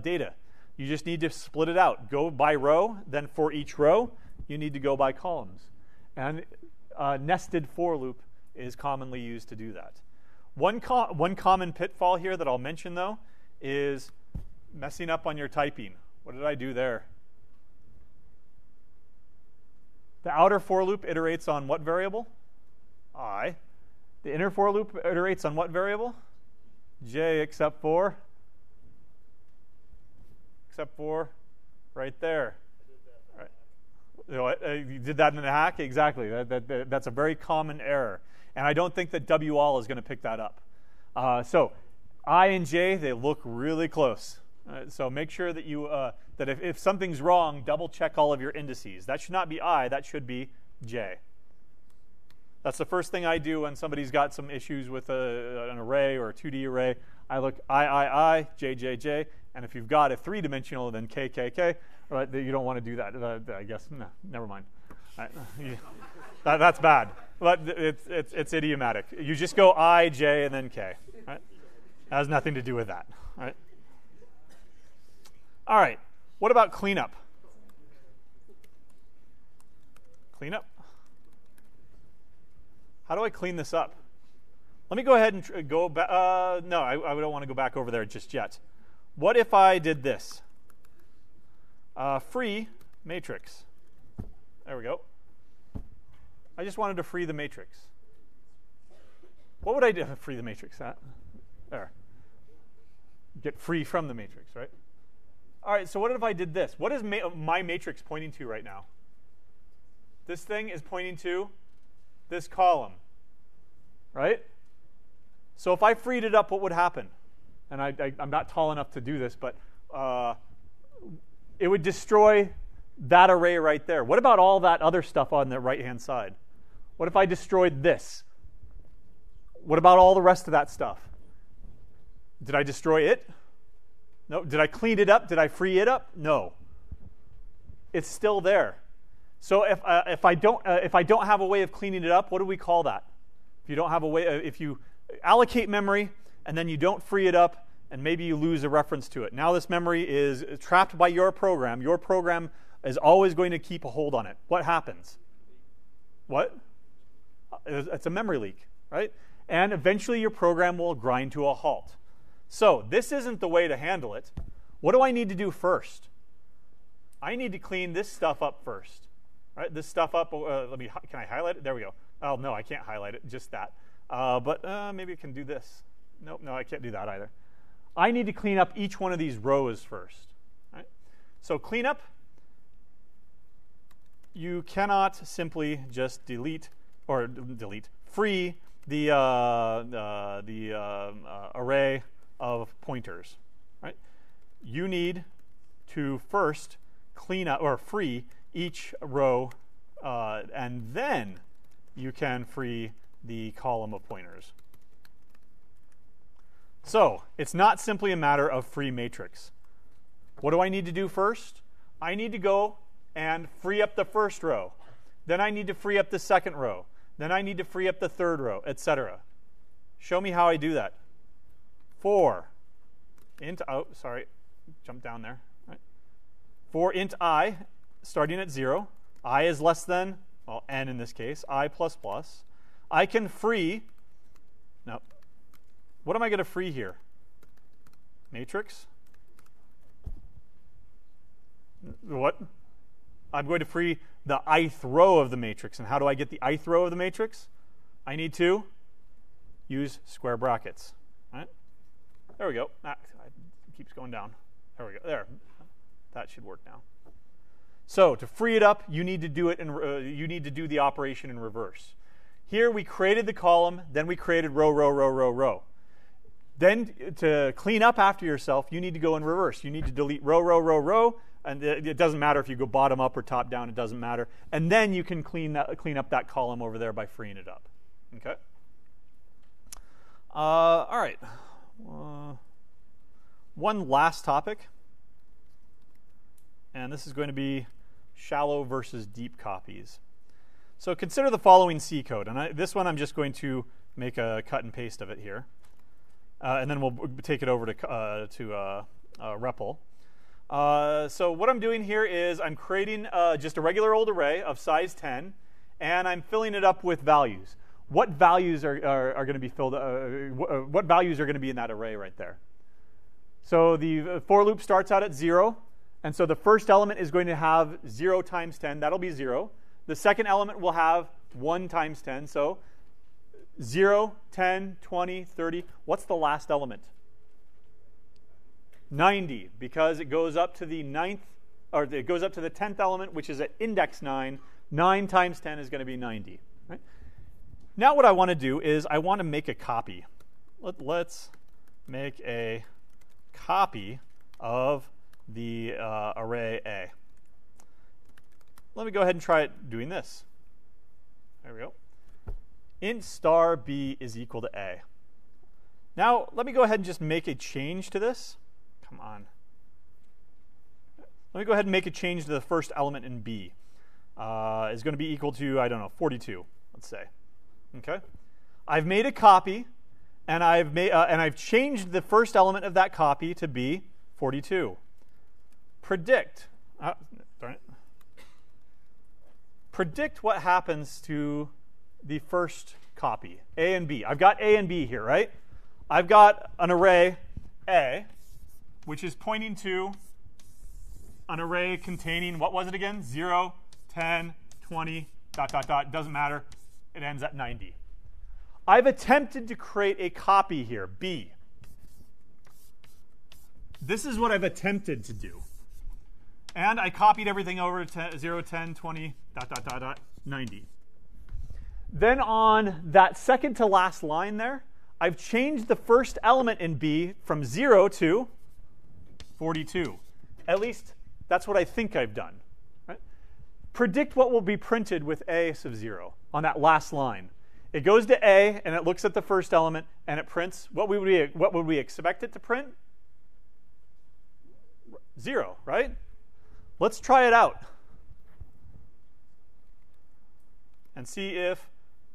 data. You just need to split it out. Go by row, then for each row, you need to go by columns. And nested for loop is commonly used to do that. One common pitfall here that I'll mention, though, is messing up on your typing. What did I do there? The outer for loop iterates on what variable? I. The inner for loop iterates on what variable? J, except for right there. Right. You did that in a hack? Exactly. That's a very common error. And I don't think that WAL is going to pick that up. So I and J, they look really close. So make sure that you that if something's wrong, double check all of your indices. That should not be I, that should be J. That's the first thing I do when somebody's got some issues with an array or a 2D array. I look I, J, J, J, and if you've got a 3-dimensional, then K, K, K. Right, you don't want to do that. I guess no, never mind. That's bad, but it's idiomatic. You just go I, J, and then K. Right? That has nothing to do with that. Right? All right. What about cleanup? Cleanup. How do I clean this up? Let me go ahead and go back. No, I don't want to go back over there just yet. What if I did this? Free matrix. There we go. I just wanted to free the matrix. What would I do? Free the matrix. There. Get free from the matrix, right? All right, so what if I did this? What is my matrix pointing to right now? This thing is pointing to this column, right? So if I freed it up, what would happen? And I'm not tall enough to do this, but it would destroy that array right there. What about all that other stuff on the right-hand side? What if I destroyed this? What about all the rest of that stuff? Did I destroy it? No. Did I clean it up? Did I free it up? No. It's still there. So if I don't have a way of cleaning it up, what do we call that? If you don't have a way, if you allocate memory and then you don't free it up, and maybe you lose a reference to it. Now this memory is trapped by your program. Your program is always going to keep a hold on it. What happens? What? It's a memory leak, right? And eventually your program will grind to a halt. So this isn't the way to handle it. What do I need to do first? I need to clean this stuff up first. Right? This stuff up, can I highlight it? There we go. Oh, no, I can't highlight it, just that. But maybe I can do this. Nope, no, I can't do that either. I need to clean up each one of these rows first. Right? So cleanup, you cannot simply just free the array of pointers. Right? You need to first clean up or free each row, and then you can free the column of pointers. So it's not simply a matter of free matrix. What do I need to do first? I need to go and free up the first row. Then I need to free up the second row. Then I need to free up the third row, etc. Show me how I do that. For int, jump down there. Right? For int I, starting at 0, I is less than, well, n in this case, I plus plus. I can free, now, what am I going to free here? Matrix? What? I'm going to free the ith row of the matrix. And how do I get the ith row of the matrix? I need to use square brackets. Right? There we go. It keeps going down. There we go. There. That should work now. So to free it up, you need to do it. You need to do the operation in reverse. Here we created the column, then we created row, row, row, row, row. Then to clean up after yourself, you need to go in reverse. You need to delete row, row, row, row, and it doesn't matter if you go bottom up or top down. It doesn't matter. And then you can clean up that column over there by freeing it up. Okay. All right. One last topic, and this is going to be shallow versus deep copies. So consider the following C code, and this one I'm just going to make a cut and paste of it here, and then we'll take it over to REPL. So what I'm doing here is I'm creating just a regular old array of size 10, and I'm filling it up with values. what values are going to be filled? What values are going to be in that array right there? So the for loop starts out at 0, and so the first element is going to have 0 times 10. That'll be 0. The second element will have 1 times 10. So 0, 10, 20, 30. What's the last element? 90, because it goes up to the 9th, or it goes up to the 10th element, which is at index 9. 9 times 10 is going to be 90. Right? Now what I want to do is I want to make a copy. Let's make a copy of the array A. Let me go ahead and try it doing this. There we go. Int star b is equal to A. Now let me go ahead and just make a change to this. Come on. Let me go ahead and make a change to the first element in B. Is going to be equal to, I don't know, 42, let's say. Okay? I've made a copy, and I've changed the first element of that copy to be 42. Predict. Darn it. Predict what happens to the first copy, A and B. I've got A and B here, right? I've got an array A, which is pointing to an array containing, what was it again? 0, 10, 20, ... Doesn't matter. It ends at 90. I've attempted to create a copy here, B. This is what I've attempted to do. And I copied everything over to 0, 10, 20, ... 90. Then on that second to last line there, I've changed the first element in B from 0 to 42. At least that's what I think I've done. Right? Predict what will be printed with A sub 0 on that last line. It goes to A, and it looks at the first element, and it prints. What would we expect it to print? 0, right? Let's try it out and see if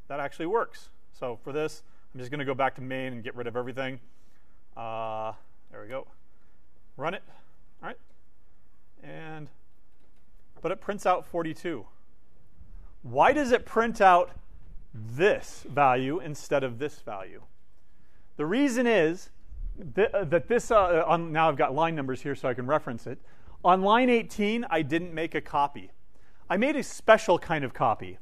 that actually works. So for this, I'm just going to go back to main and get rid of everything. There we go. Run it. All right. But it prints out 42. Why does it print out this value instead of this value? The reason is that this, now I've got line numbers here so I can reference it. On line 18, I didn't make a copy. I made a special kind of copy.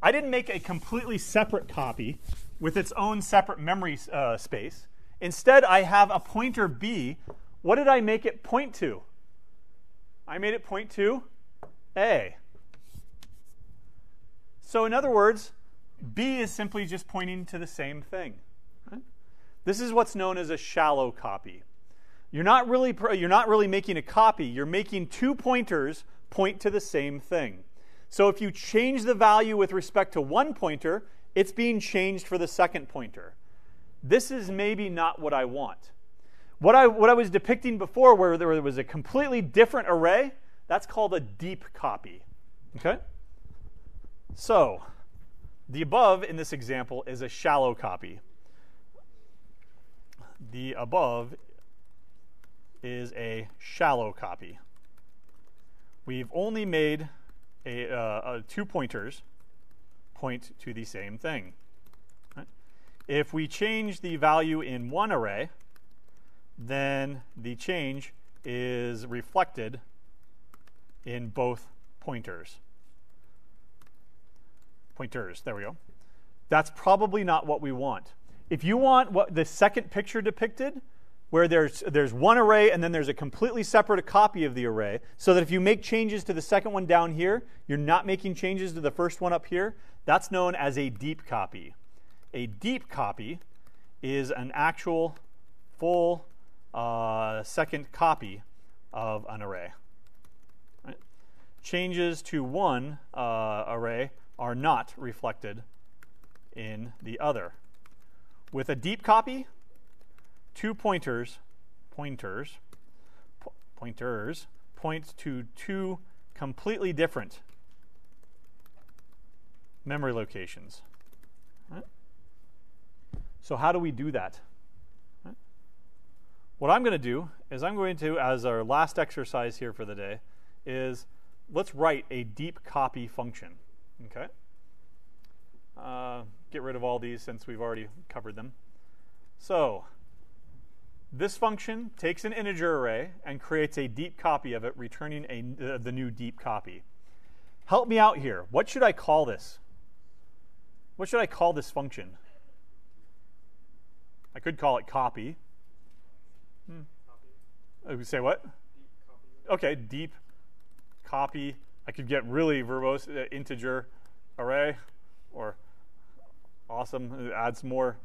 I didn't make a completely separate copy with its own separate memory space. Instead, I have a pointer B. What did I make it point to? I made it point to A. So in other words, B is simply just pointing to the same thing. Right? This is what's known as a shallow copy. You're not really making a copy. You're making two pointers point to the same thing. So if you change the value with respect to one pointer, it's being changed for the second pointer. This is maybe not what I want. What I was depicting before, where there was a completely different array, that's called a deep copy. Okay? So the above in this example is a shallow copy. The above is a shallow copy. We've only made two pointers point to the same thing. Right? If we change the value in one array, then the change is reflected in both pointers. There we go. That's probably not what we want. If you want what the second picture depicted, where there's one array and then there's a completely separate copy of the array, so that if you make changes to the second one down here, you're not making changes to the first one up here, that's known as a deep copy. A deep copy is an actual full second copy of an array. Right? Changes to one array are not reflected in the other. With a deep copy, two pointers point to two completely different memory locations. Right? So how do we do that? Right? What I'm going to do is I'm going to, as our last exercise here for the day, is let's write a deep copy function. Okay? Get rid of all these since we've already covered them. So this function takes an integer array and creates a deep copy of it, returning the new deep copy. Help me out here. What should I call this? What should I call this function? I could call it copy. Say what? Deep copy. Okay, deep copy. I could get really verbose, integer array, or awesome, add some more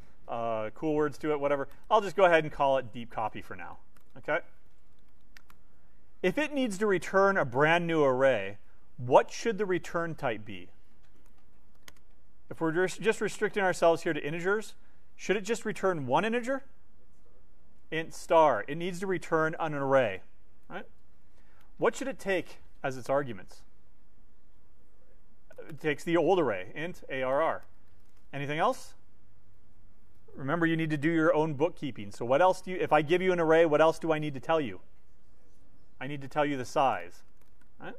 cool words to it, whatever. I'll just go ahead and call it deep copy for now, okay? If it needs to return a brand new array, what should the return type be? If we're just restricting ourselves here to integers, should it just return one integer? Int star. It needs to return an array, right? What should it take as its arguments? It takes the old array, int arr. Anything else? Remember, you need to do your own bookkeeping. So what else do you, if I give you an array, what else do I need to tell you? I need to tell you the size, right?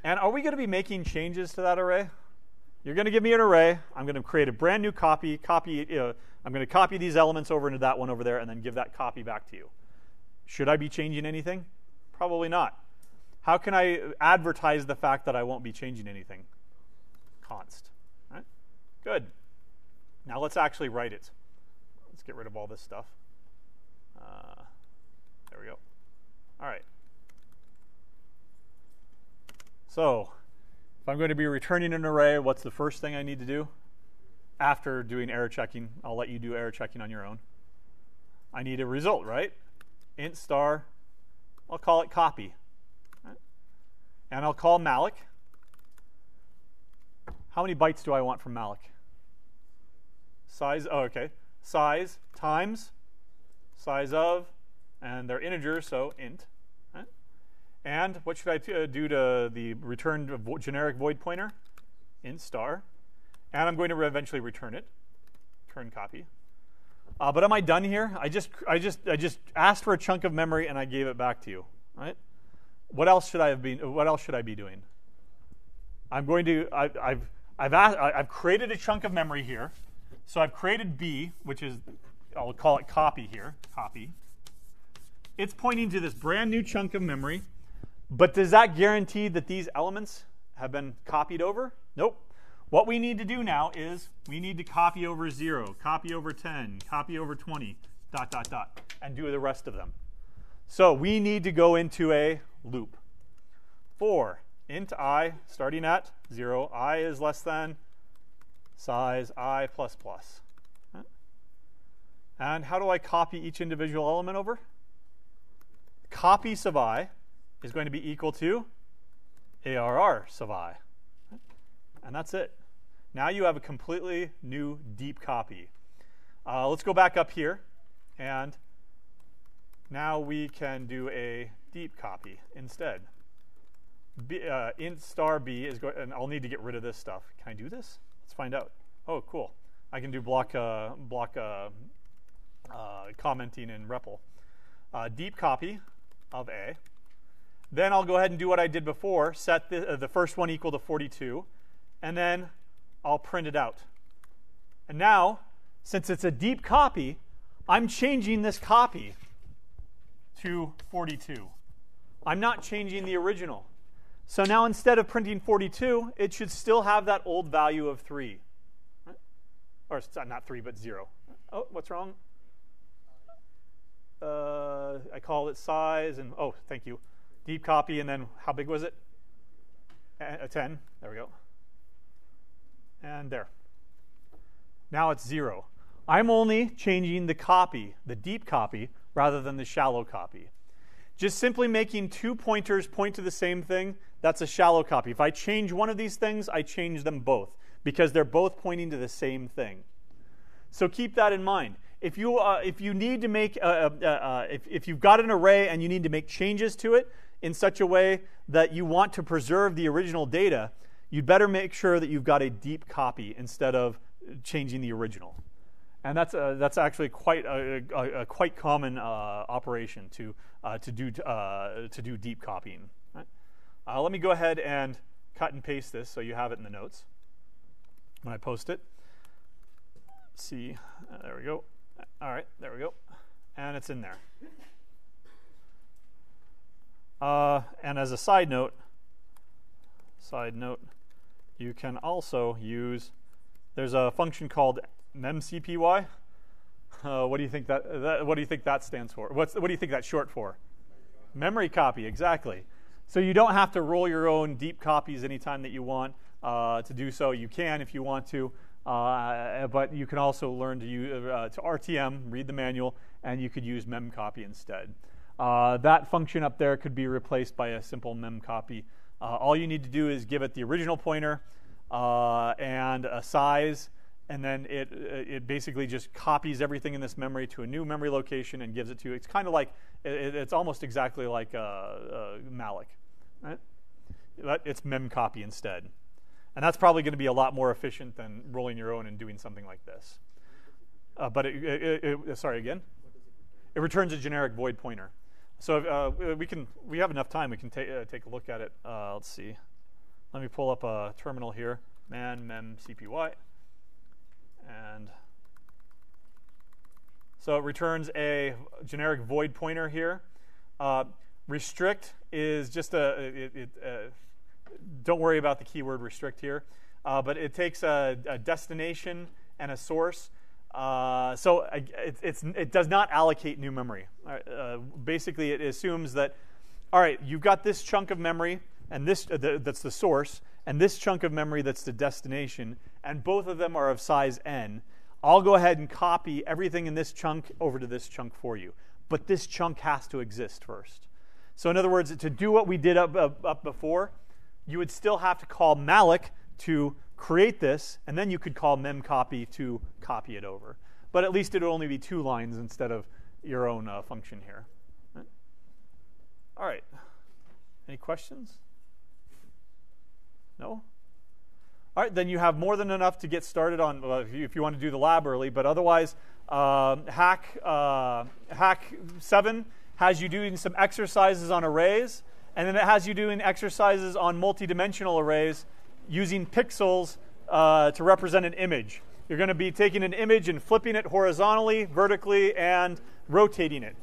And are we going to be making changes to that array? You're going to give me an array. I'm going to create a brand new copy. I'm going to copy these elements over into that one over there and then give that copy back to you. Should I be changing anything? Probably not. How can I advertise the fact that I won't be changing anything? Const. Right? Good. Now let's actually write it. Let's get rid of all this stuff. There we go. All right. So if I'm going to be returning an array, what's the first thing I need to do? After doing error checking, I'll let you do error checking on your own. I need a result, right? Int star, I'll call it copy. Right? And I'll call malloc. How many bytes do I want from malloc? Size, oh, okay. Size times size of, and they're integers, so int. Right? And what should I do to the return generic void pointer? Int star. And I'm going to eventually return it. Return copy. But am I done here? I just asked for a chunk of memory and I gave it back to you. Right? What else should I have been? What else should I be doing? I'm going to. I've created a chunk of memory here. So I've created B, which is, I'll call it copy here. Copy. It's pointing to this brand new chunk of memory. But does that guarantee that these elements have been copied over? Nope. What we need to do now is we need to copy over 0, copy over 10, copy over 20, ... and do the rest of them. So we need to go into a loop. For int I, starting at 0, I is less than size I plus plus. And how do I copy each individual element over? Copy sub I is going to be equal to ARR sub I. And that's it. Now you have a completely new deep copy. Let's go back up here. And now we can do a deep copy instead. Int star B is going, and I'll need to get rid of this stuff. Can I do this? Let's find out. Oh, cool. I can do block commenting in REPL. Deep copy of A. Then I'll go ahead and do what I did before, set the first one equal to 42, and then I'll print it out. And now, since it's a deep copy, I'm changing this copy to 42. I'm not changing the original. So now instead of printing 42, it should still have that old value of 3. Right? Or not 3, but 0. Oh, what's wrong? I called it size, and oh, thank you. Deep copy, and then how big was it? 10. There we go. And there. Now it's 0. I'm only changing the copy, the deep copy, rather than the shallow copy. Just simply making two pointers point to the same thing, that's a shallow copy. If I change one of these things, I change them both, because they're both pointing to the same thing. So keep that in mind. If you need to make if you've got an array and you need to make changes to it in such a way that you want to preserve the original data, you'd better make sure that you've got a deep copy instead of changing the original. And that's actually quite a quite common operation to do deep copying. Right? Let me go ahead and cut and paste this so you have it in the notes. when I post it. See, there we go. All right, there we go. And it's in there. And as a side note, you can also use, there's a function called memcpy. What do you think that stands for? What do you think that's short for? Memory copy, exactly. So you don't have to roll your own deep copies anytime that you want to do so. You can if you want to, but you can also learn to use to RTM, read the manual, and you could use memcopy instead. That function up there could be replaced by a simple memcopy. All you need to do is give it the original pointer and a size, and then it basically just copies everything in this memory to a new memory location and gives it to you. It's kind of like, it's almost exactly like malloc, right? But it's memcopy instead. And that's probably going to be a lot more efficient than rolling your own and doing something like this. But sorry, again? It returns a generic void pointer. So we have enough time. We can take a look at it. Let's see. Let me pull up a terminal here. Man mem cpy. And so it returns a generic void pointer here. Restrict is just don't worry about the keyword restrict here. But it takes a destination and a source. So it does not allocate new memory. Basically, it assumes that, all right, you've got this chunk of memory, and this that's the source, and this chunk of memory that's the destination, and both of them are of size n. I'll go ahead and copy everything in this chunk over to this chunk for you. But this chunk has to exist first. So in other words, to do what we did up before, you would still have to call malloc to create this, and then you could call memcopy to copy it over. But at least it would only be 2 lines instead of your own function here. Right? All right. Any questions? No? All right, then you have more than enough to get started on, if you want to do the lab early, but otherwise, Hack 7 has you doing some exercises on arrays, and then it has you doing exercises on multidimensional arrays using pixels to represent an image. You're going to be taking an image and flipping it horizontally, vertically, and rotating it.